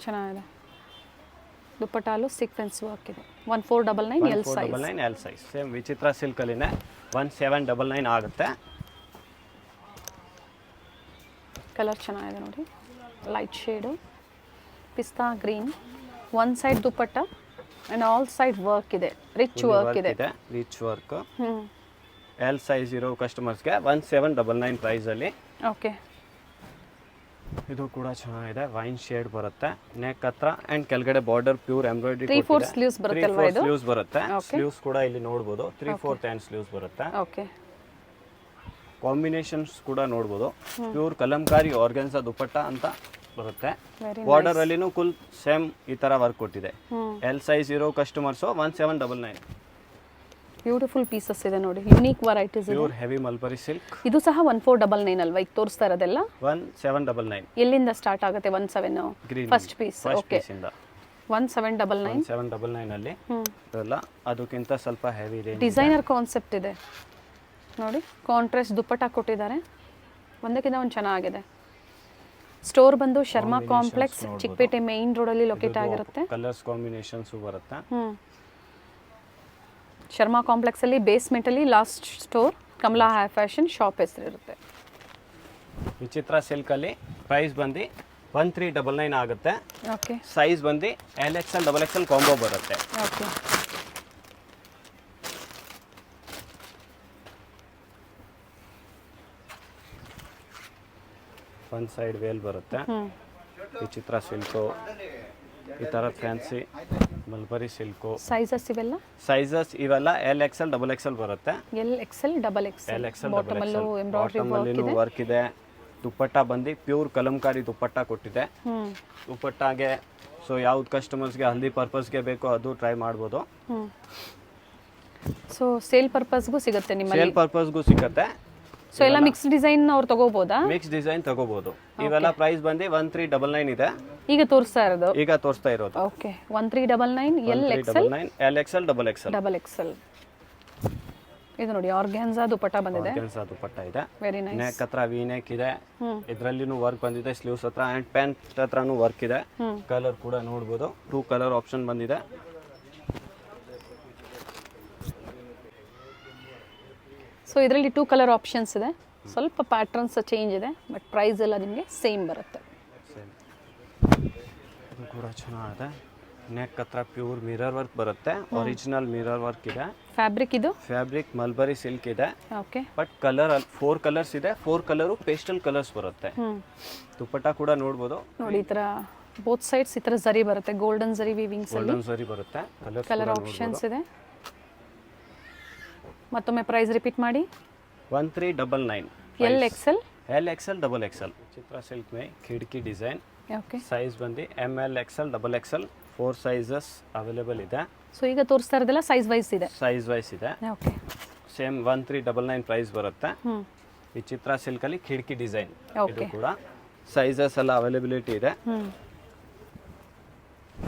Speaker 1: ಚೆನ್ನಾಗಿದೆ. ದುಪ್ಪಟ್ಟಾಲು ಸೀಕ್ವೆನ್ಸ್ ವರ್ಕ್ ಇದೆ. 1499 L size.
Speaker 2: 1499 L size. Same ವಿಚಿತ್ರ ಸಿಲ್ಕಲ್ಲಿನೇ 1799 ಆಗುತ್ತೆ.
Speaker 1: ಕಲರ್ ಚೆನ್ನಾಗಿದೆ ನೋಡಿ, ಲೈಟ್ ಶೇಡು ಪಿಸ್ತಾ green. One side dupatta and all side work ಇದೆ, ರಿಚ್ ವರ್ಕ್ ಇದೆ.
Speaker 2: Rich work. ಎಲ್ ಸೈಜ್ ಇರೋ ಕಸ್ಟಮರ್ಸ್ಗೆ 1799 ಪ್ರೈಸಲ್ಲಿ.
Speaker 1: ಓಕೆ,
Speaker 2: ಇದು ಕೂಡ ಚೆನ್ನಾಗಿದೆ, ವೈನ್ ಶೇಡ್ ಬರುತ್ತೆ. ನೆಕ್ ಹತ್ರ ಆ್ಯಂಡ್ ಕೆಳಗಡೆ ಬಾರ್ಡರ್ ಪ್ಯೂರ್ ಎಂಬ್ರಾಯ್ಡ್ರಿ.
Speaker 1: 3/4 ಸ್ಲೀವ್ಸ್ ಬರುತ್ತೆ ಅಲ್ವಾ ಇದು?
Speaker 2: ಸ್ಲೀವ್ಸ್ ಬರುತ್ತೆ. ಸ್ಲೀವ್ಸ್ ಕೂಡ ಇಲ್ಲಿ ನೋಡ್ಬೋದು 3/4 ಹ್ಯಾಂಡ್ ಸ್ಲೀವ್ಸ್ ಬರುತ್ತೆ.
Speaker 1: ಓಕೆ,
Speaker 2: ಕಾಂಬಿನೇಷನ್ಸ್ ಕೂಡ ನೋಡ್ಬೋದು. ಪ್ಯೂರ್ ಕಲಂಕಾರಿ ಆರ್ಗನ್ಸಾ ದುಪ್ಪಟ್ಟ ಅಂತ ಬರುತ್ತೆ. ಬಾರ್ಡರ್ ಅಲ್ಲಿನೂ ಫುಲ್ ಸೇಮ್ ಈ ತರ ವರ್ಕ್ ಕೊಟ್ಟಿದೆ. ಎಲ್ ಸೈಜ್ ಇರೋ ಕಸ್ಟಮರ್ಸ್ 1799.
Speaker 1: ಬ್ಯೂಟಿಫುಲ್ ಪೀಸಸ್ ಇದೆ ನೋಡಿ, ಯುನೀಕ್ ವೆರೈಟೀಸ್ ಇದೆ.
Speaker 2: Pure heavy mulberry silk.
Speaker 1: ಇದು ಸಹ 1499 ಅಲ್ವಾ ಈಗ ತೋರಿಸ್ತಾ ಇರೋದೆಲ್ಲ?
Speaker 2: 1799.
Speaker 1: ಎಲ್ಲಿಂದ ಸ್ಟಾರ್ಟ್ ಆಗುತ್ತೆ? 17 ಫಸ್ಟ್ ಪೀಸ್. ಓಕೆ, 1799.
Speaker 2: 1799 ಅಲ್ಲಿ ಇದೆಲ್ಲ ಅದಕ್ಕಿಂತ ಸ್ವಲ್ಪ ಹೆವಿ ರೇಂಜ್.
Speaker 1: ಡಿಸೈನರ್ ಕಾನ್ಸೆಪ್ಟ್ ಇದೆ ನೋಡಿ, ಕಾಂಟ್ರಾಸ್ಟ್ ದುಪ್ಪಟ್ಟ ಕೊಟ್ಟಿದ್ದಾರೆ, ಒಂದಕ್ಕಿಂತ ಒಂದು ಚೆನ್ನಾಗಿದೆ. ಸ್ಟೋರ್ ಬಂದು ಶರ್ಮಾ ಕಾಂಪ್ಲೆಕ್ಸ್, ಚಿಕ್ಕಪೇಟೆ ಮೇನ್ ರೋಡಲ್ಲಿ ಲೊಕೇಟ್ ಆಗಿರುತ್ತೆ.
Speaker 2: ಕಲರ್ಸ್ ಕಾಂಬಿನೇಷನ್ಸ್ ಬರುತ್ತೆ.
Speaker 1: ಶರ್ಮಾ ಕಾಂಪ್ಲೆಕ್ಸ್ ಅಲ್ಲಿ ಬೇಸ್ಮೆಂಟ್ ಅಲ್ಲಿ last store Kamala high fashion shop ಹೆಸರಿರುತ್ತೆ.
Speaker 2: ವಿಚಿತ್ರ ಸಿಲ್ಕ್ ಅಲ್ಲಿ ಪ್ರೈಸ್ ಬಂದು 1399 ಆಗುತ್ತೆ.
Speaker 1: ಓಕೆ,
Speaker 2: ಸೈಜ್ ಬಂದು LXL XXL ಕಾಂಬೋ ಬರುತ್ತೆ.
Speaker 1: ಓಕೆ,
Speaker 2: ಒನ್ ಸೈಡ್ ವೇಲ್ ಬರುತ್ತೆ. ವಿಚಿತ್ರ ಸಿಲ್ಕು, ಈ ಥರ ಫ್ಯಾನ್ಸಿ ಮಲ್ಬರಿ ಸಿಲ್ಕು.
Speaker 1: ಸೈಜಸ್ ಇವೆಲ್ಲ?
Speaker 2: ಸೈಜಸ್ ಇವೆಲ್ಲ LXL XXL ಬರುತ್ತೆ.
Speaker 1: LXL XXL. ಬಾಟಮ್ ಅಲ್ಲೂ ಎಂಬ್ರಾಯ್ಡರಿ
Speaker 2: ವರ್ಕ್ ಇದೆ. ದುಪ್ಪಟ್ಟ ಬಂದು ಪ್ಯೂರ್ ಕಲಂಕಾರಿ ದುಪ್ಪಟ್ಟ ಕೊಟ್ಟಿದೆ. ದುಪ್ಪಟ್ಟಾಗೆ ಸೊ ಯಾವ್ದು ಕಸ್ಟಮರ್ಸ್ಗೆ ಹಲ್ದಿ ಪರ್ಪಸ್ಗೆ ಬೇಕೋ ಅದು ಟ್ರೈ ಮಾಡ್ಬೋದು.
Speaker 1: ಸೊ ಸೇಲ್ ಪರ್ಪಸ್ಗೂ ಸಿಗುತ್ತೆ ನಿಮ್ಮಲ್ಲಿ?
Speaker 2: ಸೇಲ್ ಪರ್ಪಸ್ಗೂ ಸಿಗುತ್ತೆ.
Speaker 1: ಸೊ ಎಲ್ಲ ಮಿಕ್ಸ್ ಡಿಸೈನ್ ಅವ್ರು ತಗೋಬೋದಾ?
Speaker 2: ಮಿಕ್ಸ್ ಡಿಸೈನ್ ತಗೋಬಹುದು. ಇವೆಲ್ಲ ಪ್ರೈಸ್ ಬಂದು 1399 ಇದೆ.
Speaker 1: ಈಗ ತೋರಿಸ್ತಾ
Speaker 2: ಇರೋದು.
Speaker 1: Okay, 1399
Speaker 2: LXL XXL.
Speaker 1: ಇದು ನೋಡಿ ಆರ್ಗ್ಯಾನ್ಸಾ ದುಪ್ಪಟ್ಟ ಬಂದಿದೆ.
Speaker 2: ಆರ್ಗ್ಯಾನ್ಸಾ ದುಪ್ಪಟ್ಟ ಇದೆ.
Speaker 1: Very nice.
Speaker 2: ನೆಕ್ ಹತ್ರ ವಿ ನೆಕ್ ಇದೆ, ಇದರಲ್ಲಿನೂ ವರ್ಕ್ ಬಂದಿದೆ. ಸ್ಲೀವ್ಸ್ ಹತ್ರ ಅಂಡ್ ಪ್ಯಾಂಟ್ ಹತ್ರನೂ ವರ್ಕ್ ಇದೆ. ಕಲರ್ ಕೂಡ ನೋಡಬಹುದು, 2 ಕಲರ್ ಆಪ್ಷನ್ ಬಂದಿದೆ.
Speaker 1: ಸೊ ಇದರಲ್ಲಿ 2 ಕಲರ್ ಆಪ್ಷನ್ಸ್ ಇದೆ, ಸ್ವಲ್ಪ ಪ್ಯಾಟರ್ನ್ಸ್ ಚೇಂಜ್ ಇದೆ, ಬಟ್ ಪ್ರೈಸ್ ಎಲ್ಲ ನಿಮಗೆ ಸೇಮ್ ಬರುತ್ತೆ.
Speaker 2: ಇದು ಕೂಡ ಚೆನ್ನಾಗಿದೆ. ನೆಕ್ ಹತ್ರ ಪ್ಯೂರ್ ಮಿರರ್ ವರ್ಕ್ ಬರುತ್ತೆ, ಒರಿಜಿನಲ್ ಮಿರರ್ ವರ್ಕ್ ಇದೆ.
Speaker 1: ಫ್ಯಾಬ್ರಿಕ್ ಇದು?
Speaker 2: ಫ್ಯಾಬ್ರಿಕ್ ಮಲ್ಬರಿ ಸಿಲ್ಕ್ ಇದೆ.
Speaker 1: ಓಕೆ,
Speaker 2: ಬಟ್ ಕಲರ್ 4 ಕಲರ್ಸ್ ಇದೆ. 4 ಕಲರು ಪೇಸ್ಟಲ್ ಕಲರ್ಸ್ ಬರುತ್ತೆ. ದುಪ್ಪಟ್ಟ ಕೂಡ ನೋಡಬಹುದು
Speaker 1: ನೋಡಿ, ಈ ತರ ಬೋತ್ ಸೈಡ್ಸ್ ಈ ತರ ಜರಿ ಬರುತ್ತೆ, ಗೋಲ್ಡನ್ ಜರಿ ವೀವಿಂಗ್ಸ್ ಅಲ್ಲಿ.
Speaker 2: ಗೋಲ್ಡನ್ ಜರಿ ಬರುತ್ತೆ.
Speaker 1: ಕಲರ್ ಆಪ್ಷನ್ಸ್ ಇದೆ. ಮತ್ತೊಮ್ಮೆ ಪ್ರೈಸ್ ರಿಪೀಟ್ ಮಾಡಿ.
Speaker 2: 1399.
Speaker 1: LXL
Speaker 2: XXL. ಚಿತ್ರ ಸಿಲ್ಕ್ ಮೇ ಖಿಡ್ಕಿ ಡಿಸೈನ್.
Speaker 1: ಓಕೆ,
Speaker 2: ಸೈಜ್ ಬಂದು ML XL XXL 4 sizes available ಇದೆ.
Speaker 1: ಸೊ ಈಗ ತೋರಿಸ್ತಾ ಇರೋದೆಲ್ಲ ಸೈಜ್ ವೈಸ್ ಇದೆ?
Speaker 2: ಸೈಜ್ ವೈಸ್ ಇದೆ.
Speaker 1: ಓಕೆ,
Speaker 2: ಸೇಮ್ 1399 ಪ್ರೈಸ್ ಬರುತ್ತೆ. ವಿಚಿತ್ರ ಸಿಲ್ಕ್ ಅಲ್ಲಿ ಖಿಡ್ಕಿ ಡಿಸೈನ್. ಇದು ಕೂಡ ಸೈಜಸ್ ಎಲ್ಲ ಅವೈಲೇಬಿಲಿಟಿ ಇದೆ.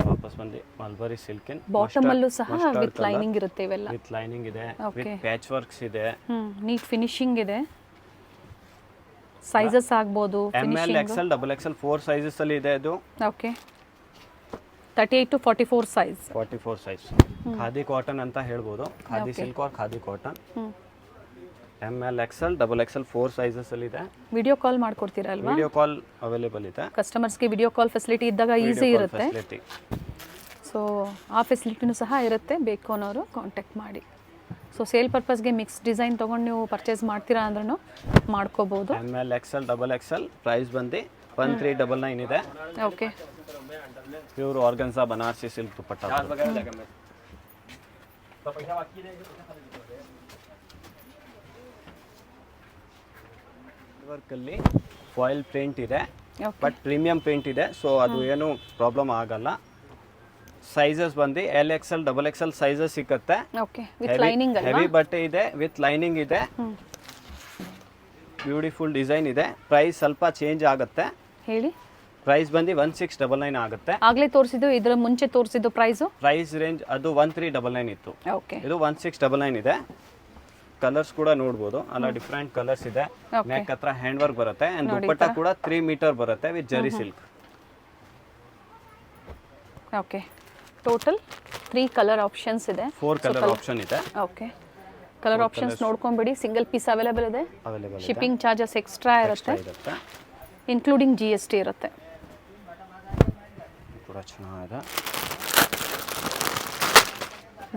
Speaker 2: ವಾಪಸ್ ಬಂದು ಮಲ್ಬರಿ ಸಿಲ್ಕಿನ್
Speaker 1: ಬಾಟಮ್ ಅಲ್ಲೂ ಸಹ ವಿತ್ ಲೈನಿಂಗ್ ಇರುತ್ತೆ. ಇವೆಲ್ಲ
Speaker 2: ವಿತ್ ಲೈನಿಂಗ್ ಇದೆ, ವಿತ್ ಪ್ಯಾಚ್ ವರ್ಕ್ಸ್ ಇದೆ.
Speaker 1: ನೀಟ್ ಫಿನಿಶಿಂಗ್ ಇದೆ. ಸೈಜಸ್ ಆಗ್ಬೋದು.
Speaker 2: ML XL XXL 4 ಸೈಜಸ್ ಅಲ್ಲಿ ಇದೆ ಇದು.
Speaker 1: Okay, 38 to 44 size.
Speaker 2: 44 size. Khadi cotton ಅಂತ ಹೇಳ್ಬೋದು. Khadi silk or khadi cotton. ML XL XXL 4 sizes ಅಲ್ಲಿ ಇದೆ.
Speaker 1: ವಿಡಿಯೋ ಕಾಲ್ ಮಾಡ್ಕೊಡ್ತೀರಾ ಅಲ್ವಾ?
Speaker 2: ವಿಡಿಯೋ ಕಾಲ್ ಅವೈಲೇಬಲ್ ಇದೆ.
Speaker 1: ಕಸ್ಟಮರ್ಸ್ಗೆ ವಿಡಿಯೋ ಕಾಲ್ ಫೆಸಿಲಿಟಿ ಇದ್ದಾಗ ಈಸಿ ಇರುತ್ತೆ. ಸೊ ಆ ಫೆಸಿಲಿಟಿನೂ ಸಹ ಇರುತ್ತೆ, ಬೇಕು ಅನ್ನೋರು ಕಾಂಟ್ಯಾಕ್ಟ್ ಮಾಡಿ. ಸೊ ಸೇಲ್ ಪರ್ಪಸ್ಗೆ ಮಿಕ್ಸ್ ಡಿಸೈನ್ ತೊಗೊಂಡು ನೀವು ಪರ್ಚೇಸ್ ಮಾಡ್ತೀರಾ ಅಂದ್ರೂ ಮಾಡ್ಕೋಬೋದು.
Speaker 2: ML XL XXL ಪ್ರೈಸ್ ಬಂದು 1399 ಇದೆ.
Speaker 1: Okay,
Speaker 2: pure organza Banarasi silk dupatta. Work ಅಲ್ಲಿ ಫಾಯಿಲ್ ಪ್ರಿಂಟ್ ಇದೆ, ಬಟ್ ಪ್ರೀಮಿಯಂ ಪ್ರಿಂಟ್ ಇದೆ. ಸೊ ಅದು ಏನು ಪ್ರಾಬ್ಲಮ್ ಆಗಲ್ಲ. ಸೈಜಸ್ ಬಂದು LXL XXL ಸೈಜಸ್ ಸಿಕ್ಕತ್ತೆ.
Speaker 1: ಓಕೆ, ವಿತ್ ಲೈನಿಂಗ್ ಅಲ್ವಾ?
Speaker 2: ಹೆವಿ ಬಟ್ಟೆ ಇದೆ, ವಿತ್ ಲೈನಿಂಗ್ ಇದೆ. ಬ್ಯೂಟಿಫುಲ್ ಡಿಸೈನ್ ಇದೆ. ಪ್ರೈಸ್ ಸ್ವಲ್ಪ ಚೇಂಜ್ ಆಗುತ್ತೆ.
Speaker 1: ಹೇಳಿ.
Speaker 2: ಪ್ರೈಸ್ ಬಂದು 1699 ಆಗುತ್ತೆ.
Speaker 1: ಆಗಲೇ ತೋರಿಸಿದ್ದು ಇದರ ಮುಂಚೆ ತೋರಿಸಿದ್ದು ಪ್ರೈಸು
Speaker 2: ಪ್ರೈಸ್ ರೇಂಜ್ ಅದು 1399 ಇತ್ತು.
Speaker 1: ಓಕೆ,
Speaker 2: ಇದು 1699 ಇದೆ. ಕಲರ್ಸ್ ಕೂಡ ನೋಡ್ಬೋದು, ಅಲ್ಲ ಡಿಫ್ರೆಂಟ್ ಕಲರ್ಸ್ ಇದೆ. ನೆಕ್ ಹತ್ರ ಹ್ಯಾಂಡ್ ವರ್ಕ್ ಬರುತ್ತೆ ಅಂಡ್ ದುಪ್ಪಟ್ಟ ಕೂಡ 3 ಮೀಟರ್ ಬರುತ್ತೆ with zari silk.
Speaker 1: Okay, total 3 colour options ಇದೆ.
Speaker 2: 4 ಕಲರ್ ಆಪ್ಷನ್ ಇದೆ.
Speaker 1: ಓಕೆ, ಕಲರ್ ಆಪ್ಷನ್ಸ್ ನೋಡ್ಕೊಂಬಿಡಿ. ಸಿಂಗಲ್ ಪೀಸ್ ಅವೈಲೇಬಲ್ ಇದೆ.
Speaker 2: ಅವೈಲೇಬಲ್
Speaker 1: ಶಿಪ್ಪಿಂಗ್ ಚಾರ್ಜಸ್ ಎಕ್ಸ್ಟ್ರಾ ಇರುತ್ತೆ,
Speaker 2: ಇರುತ್ತೆ.
Speaker 1: ಇನ್ಕ್ಲೂಡಿಂಗ್ GST ಇರುತ್ತೆ.
Speaker 2: ಕೂಡ ಚೆನ್ನಾಗಿದೆ.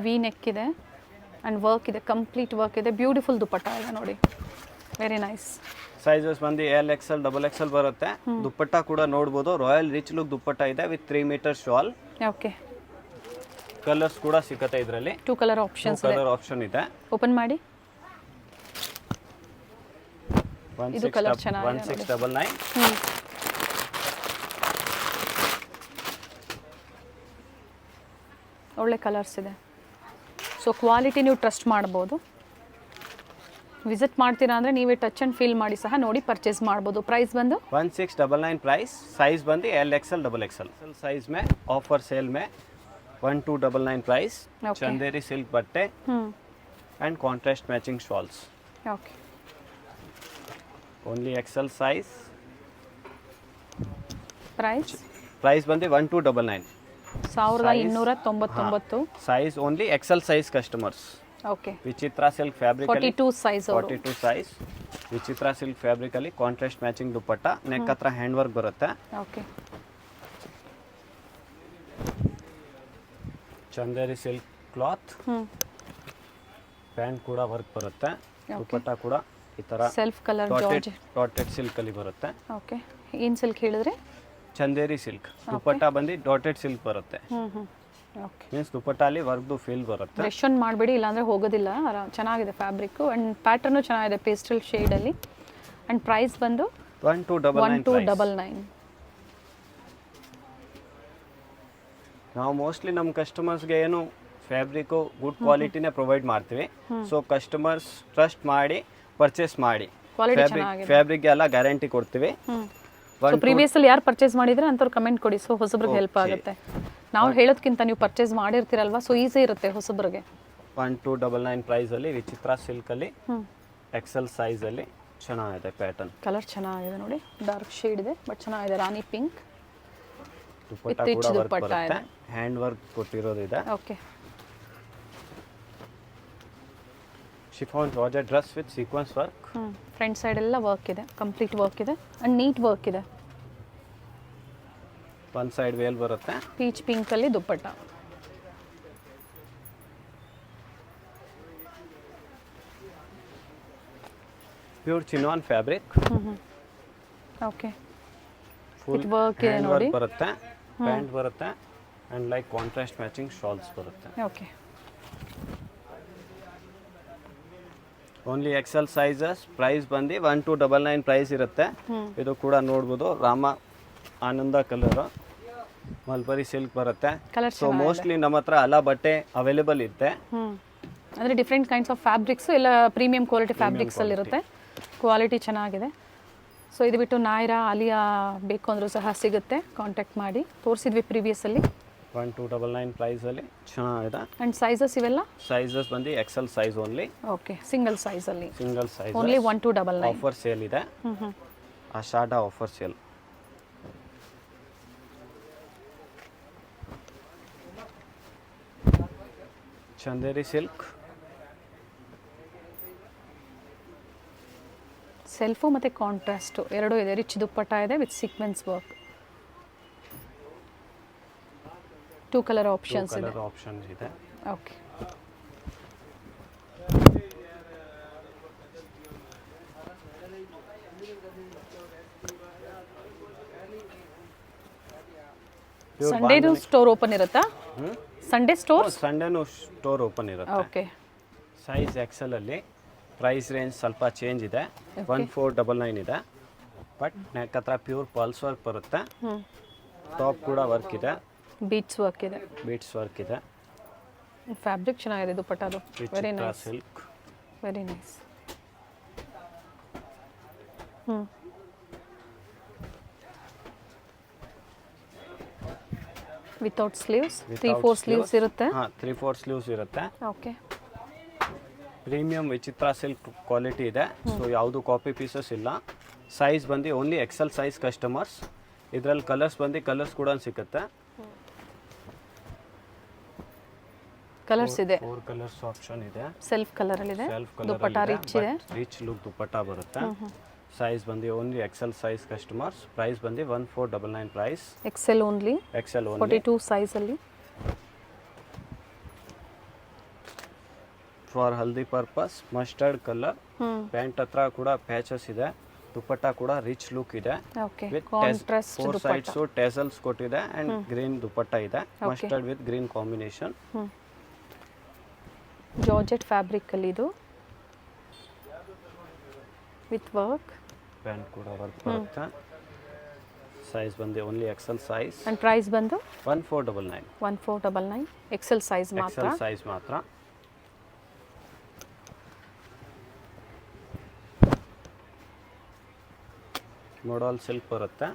Speaker 1: ವಿ ನೆಕ್ ಇದೆ ಆ್ಯಂಡ್ ವರ್ಕ್ ಇದೆ, ಕಂಪ್ಲೀಟ್ ವರ್ಕ್ ಇದೆ. ಬ್ಯೂಟಿಫುಲ್ ದುಪ್ಪಟ್ಟ ಇದೆ ನೋಡಿ, ವೆರಿ ನೈಸ್.
Speaker 2: ಸೈಜಸ್ ಬಂದು LXL XXL ಬರುತ್ತೆ. ದುಪ್ಪಟ್ಟ ಕೂಡ ನೋಡ್ಬೋದು, ರಾಯಲ್ ರಿಚ್ ಲುಕ್ ದುಪ್ಪಟ್ಟ ಇದೆ with 3 meter shawl.
Speaker 1: Okay,
Speaker 2: colours ಕೂಡ ಸಿಗುತ್ತೆ ಇದರಲ್ಲಿ.
Speaker 1: 2 ಕಲರ್ ಆಪ್ಷನ್ಸ್ ಇದೆ.
Speaker 2: ಕಲರ್ ಆಪ್ಷನ್ ಇದೆ.
Speaker 1: ಓಪನ್ ಮಾಡಿ. ಇದು ಕಲರ್ ಚೆನ್ನಾಗಿದೆ.
Speaker 2: 1699.
Speaker 1: ಒಳ್ಳೆ ಕಲರ್ಸ್ ಇದೆ. ಸೊ ಕ್ವಾಲಿಟಿ ನೀವು ಟ್ರಸ್ಟ್ ಮಾಡ್ಬೋದು. ವಿಸಿಟ್ ಮಾಡ್ತೀರಾ ಅಂದರೆ ನೀವೇ ಟಚ್ ಆ್ಯಂಡ್ ಫೀಲ್ ಮಾಡಿ ಸಹ ನೋಡಿ ಪರ್ಚೇಸ್ ಮಾಡ್ಬೋದು. ಪ್ರೈಸ್ ಬಂದು
Speaker 2: 1699 प्राइस. साइज बंदी LXL XXL साइज में ऑफर सेल में 1299 प्राइस. चंदेरी सिल्क बट्टे and contrast matching shawls.
Speaker 1: Okay,
Speaker 2: only XL size.
Speaker 1: Price
Speaker 2: बंदी 1299.
Speaker 1: 1299.
Speaker 2: Size only XL size customers.
Speaker 1: Okay,
Speaker 2: ವಿಚಿತ್ರ ಸಿಲ್ಕ್ ಫ್ಯಾಬ್ರಿಕ್
Speaker 1: 42 ಸೈಜ್.
Speaker 2: 42 ಸೈಜ್ ವಿಚಿತ್ರ ಸಿಲ್ಕ್ ಫ್ಯಾಬ್ರಿಕ್ ಅಲ್ಲಿ contrast matching dupatta. Neck ಹತ್ರ hand work ಬರುತ್ತೆ.
Speaker 1: Okay,
Speaker 2: Chanderi silk cloth. Pant ಕೂಡ work ಬರುತ್ತೆ. ದುಪ್ಪಟ್ಟ ಕೂಡ ಈ ತರ
Speaker 1: self colour George
Speaker 2: dotted silk ಅಲ್ಲಿ ಬರುತ್ತೆ.
Speaker 1: ಓಕೆ, ಏನು ಸಿಲ್ಕ್ ಹೇಳಿದ್ರೆ
Speaker 2: ಚಂದೇರಿ ಸಿಲ್ಕ್. ದುಪ್ಪಟ್ಟ ಬಂದು ಡಾಟೆಡ್ ಸಿಲ್ಕ್ ಬರುತ್ತೆ.
Speaker 1: ಓಕೆ,
Speaker 2: ಮೀನ್ಸ್ ದುಪ್ಪಟ್ಟ ಅಲ್ಲಿ ವರ್ಕ್ದು ಫೀಲ್ ಬರುತ್ತೆ.
Speaker 1: ಬ್ರಷ್ ಆನ್ ಮಾಡಬೇಡಿ, ಇಲ್ಲಾಂದರೆ ಹೋಗೋದಿಲ್ಲ. ಚೆನ್ನಾಗಿದೆ ಫ್ಯಾಬ್ರಿಕ್ಕು ಆ್ಯಂಡ್ ಪ್ಯಾಟರ್ನು ಚೆನ್ನಾಗಿದೆ, ಪೇಸ್ಟಲ್ ಶೇಡಲ್ಲಿ. ಆ್ಯಂಡ್ ಪ್ರೈಸ್ ಬಂದು
Speaker 2: 1299.
Speaker 1: 1299.
Speaker 2: ನಾವು ಮೋಸ್ಟ್ಲಿ ನಮ್ಮ ಕಸ್ಟಮರ್ಸ್ಗೆ ಏನು ಫ್ಯಾಬ್ರಿಕ್ಕು ಗುಡ್ ಕ್ವಾಲಿಟಿನೇ ಪ್ರೊವೈಡ್ ಮಾಡ್ತೀವಿ. ಸೊ ಕಸ್ಟಮರ್ಸ್ ಟ್ರಸ್ಟ್ ಮಾಡಿ ಪರ್ಚೇಸ್ ಮಾಡಿ.
Speaker 1: ಕ್ವಾಲಿಟಿ ಚೆನ್ನಾಗಿದೆ.
Speaker 2: ಫ್ಯಾಬ್ರಿಕ್ಗೆ ಎಲ್ಲ ಗ್ಯಾರಂಟಿ ಕೊಡ್ತೀವಿ.
Speaker 1: ಪ್ರೀವಿಯಸ್ಸಲ್ಲಿ ಯಾರು ಪರ್ಚೇಸ್ ಮಾಡಿದ್ರೆ ಅಂಥವ್ರು ಕಮೆಂಟ್ ಕೊಡಿ, ಸೊ ಹೊಸಬ್ರಿಗೆ ಹೆಲ್ಪ್ ಆಗುತ್ತೆ. ನಾವು ಹೇಳೋದಕ್ಕಿಂತ ನೀವು ಪರ್ಚೇಸ್ ಮಾಡಿರ್ತೀರಲ್ವಾ, ಸೊ ಈಸಿ ಇರುತ್ತೆ ಹೊಸಬ್ರಿಗೆ.
Speaker 2: 1299 ಪ್ರೈಸ್ ಅಲ್ಲಿ ವಿಚಿತ್ರ ಸಿಲ್ಕ್ ಅಲ್ಲಿ XL ಸೈಜ್ ಅಲ್ಲಿ ಚೆನ್ನಾಗಿದೆ. ಪ್ಯಾಟರ್ನ್
Speaker 1: ಕಲರ್ ಚೆನ್ನಾಗಿದೆ ನೋಡಿ, ಡಾರ್ಕ್ ಶೇಡ್ ಇದೆ ಬಟ್ ಚೆನ್ನಾಗಿದೆ. ರಾಣಿ ಪಿಂಕ್
Speaker 2: ದುಪ್ಪಟ್ಟ ಕೂಡ ವರ್ಕ್ ಬರುತ್ತೆ. ಹ್ಯಾಂಡ್ ವರ್ಕ್ ಕೊಟ್ಟಿರೋದಿದೆ.
Speaker 1: Okay,
Speaker 2: chiffon georgette dress with sequence work.
Speaker 1: Front side ಎಲ್ಲ ವರ್ಕ್ ಇದೆ, ಕಂಪ್ಲೀಟ್ ವರ್ಕ್ ಇದೆ ಆ್ಯಂಡ್ ನೀಟ್ ವರ್ಕ್ ಇದೆ.
Speaker 2: ಒನ್ ಸೈಡ್ ವೇಲ್ ಬರುತ್ತೆ.
Speaker 1: ಪೀಚ್ ಪಿಂಕ್ ಅಲ್ಲಿ dupatta.
Speaker 2: Pure chinon fabric.
Speaker 1: Okay,
Speaker 2: full
Speaker 1: work ಇದೆ ನೋಡಿ.
Speaker 2: ಬರುತ್ತೆ, ಪ್ಯಾಂಟ್ ಬರುತ್ತೆ and like contrast matching shawls ಬರುತ್ತೆ.
Speaker 1: Okay,
Speaker 2: only XL sizes. Price ಬಂದು 1299 ಪ್ರೈಸ್ ಇರುತ್ತೆ. ಇದು ಕೂಡ ನೋಡ್ಬೋದು, ರಾಮ ಆನಂದ ಕಲರ್ ಮಲ್ಬರಿ ಸಿಲ್ಕ್ ಬರುತ್ತೆ. ಸೊ ಮೋಸ್ಟ್ಲಿ ನಮ್ಮ ಹತ್ರ ಎಲ್ಲ ಬಟ್ಟೆ ಅವೈಲೇಬಲ್ ಇರುತ್ತೆ.
Speaker 1: ಅಂದರೆ ಡಿಫ್ರೆಂಟ್ ಕೈಂಡ್ಸ್ ಆಫ್ ಫ್ಯಾಬ್ರಿಕ್ಸ್ ಎಲ್ಲ ಪ್ರೀಮಿಯಂ ಕ್ವಾಲಿಟಿ ಫ್ಯಾಬ್ರಿಕ್ಸಲ್ಲಿ ಇರುತ್ತೆ. ಕ್ವಾಲಿಟಿ ಚೆನ್ನಾಗಿದೆ. ಸೊ ಇದು ಬಿಟ್ಟು ನಾಯ್ರಾ ಆಲಿಯಾ ಬೇಕು ಅಂದರೂ ಸಹ ಸಿಗುತ್ತೆ, ಕಾಂಟ್ಯಾಕ್ಟ್ ಮಾಡಿ. ತೋರಿಸಿದ್ವಿ ಪ್ರೀವಿಯಸ್ಸಲ್ಲಿ.
Speaker 2: 1299 ಪ್ರೈಸಲ್ಲಿ ಚೆನ್ನಾಗಿದೆ.
Speaker 1: ಆ್ಯಂಡ್ ಸೈಜಸ್ ಇವೆಲ್ಲ
Speaker 2: ಸೈಜಸ್ ಬಂದು XL size only.
Speaker 1: Okay, single ಸೈಜಲ್ಲಿ
Speaker 2: single size
Speaker 1: only 1299.
Speaker 2: Offer sale ಇದೆ. Ashada offer sale. Chanderi silk.
Speaker 1: Self ಮತ್ತು ಕಾಂಟ್ರಾಸ್ಟು ಎರಡೂ ಇದೆ. ರಿಚ್ ದುಪ್ಪಟ್ಟ ಇದೆ with sequence work. 2 colour options ಇದೆ. ಓಕೆ, ಸಂಡೇದು ಸ್ಟೋರ್ ಓಪನ್ ಇರುತ್ತಾ? ಸಂಡೇ
Speaker 2: ಸಂಡೇನು ಸ್ಟೋರ್ ಓಪನ್ ಇರುತ್ತೆ.
Speaker 1: ಓಕೆ,
Speaker 2: ಸೈಜ್ XL ಅಲ್ಲಿ. ಪ್ರೈಸ್ ರೇಂಜ್ ಸ್ವಲ್ಪ ಚೇಂಜ್ ಇದೆ. 1499 ಇದೆ. ಬಟ್ ನೆಕ್ ಹತ್ರ ಪ್ಯೂರ್ ಪಲ್ಸ್ ವರ್ಕ್ ಬರುತ್ತೆ. ಟಾಪ್ ಕೂಡ ವರ್ಕ್ ಇದೆ,
Speaker 1: ಬೀಟ್ಸ್ ವರ್ಕ್ ಇದೆ. ಫ್ಯಾಬ್ರಿಕ್ ಚೆನ್ನಾಗಿದೆ ದುಪ್ಪಟ್ಟದು. Very nice
Speaker 2: silk.
Speaker 1: Very nice. Without sleeves 3-4 sleeves ಇರುತ್ತೆ.
Speaker 2: ಹಾಂ 3-4 ಸ್ಲೀವ್ಸ್ ಇರುತ್ತೆ.
Speaker 1: Okay.
Speaker 2: Premium Vichitra silk quality ಇದೆ. ಸೊ ಯಾವುದು ಕಾಪಿ ಪೀಸಸ್ ಇಲ್ಲ. ಸೈಜ್ ಬಂದು ಓನ್ಲಿ ಎಕ್ಸೆಲ್ ಸೈಜ್ ಕಸ್ಟಮರ್ಸ್. ಇದರಲ್ಲಿ ಕಲರ್ಸ್ ಕೂಡ ಸಿಗುತ್ತೆ.
Speaker 1: ಕಲರ್ಸ್ ಇದೆ.
Speaker 2: 4 ಕಲರ್ಸ್ ಆಪ್ಷನ್ ಇದೆ.
Speaker 1: ಸೆಲ್ಫ್ ಕಲರ್ ಅಲ್ಲಿ ಇದೆ. ದುಪಟ್ಟಾ ರಿಚ್ ಇದೆ.
Speaker 2: ರಿಚ್ ಲುಕ್ ದುಪಟ್ಟಾ ಬರುತ್ತೆ. ಸೈಜ್ ಬಂದು only XL size customers. Price ಬಂದು 1499 ಪ್ರೈಸ್.
Speaker 1: XL only. 42 ಸೈಜ್ ಅಲ್ಲಿ.
Speaker 2: For haldi purpose mustard colour. Pant ಹತ್ರ ಕೂಡ ಪ್ಯಾಚಸ್ ಇದೆ. ದುಪಟ್ಟಾ ಕೂಡ ರಿಚ್ ಲುಕ್ ಇದೆ.
Speaker 1: Okay.
Speaker 2: With
Speaker 1: contrast
Speaker 2: 4 sides tassels ಕೊಟ್ಟಿದೆ ಅಂಡ್ ಗ್ರೀನ್ ದುಪಟ್ಟಾ ಇದೆ. Mustard with green combination.
Speaker 1: Georgette fabric ಅಲ್ಲಿ ಇದು ವಿತ್ ವರ್ಕ್.
Speaker 2: ಪ್ಯಾಂಟ್ ಕೂಡ ವರ್ಕ್ ಬರುತ್ತೆ. ಸೈಜ್ ಬಂದು only XL size.
Speaker 1: And price ಬಂದು
Speaker 2: 1499.
Speaker 1: 1499 ಎಕ್ಸೆಲ್ ಸೈಜ್ ಮಾತ್ರ.
Speaker 2: ಎಕ್ಸೆಲ್ ಸೈಜ್ ಮಾತ್ರ. ಮೋಡಲ್ ಸಿಲ್ಕ್ ಬರುತ್ತೆ.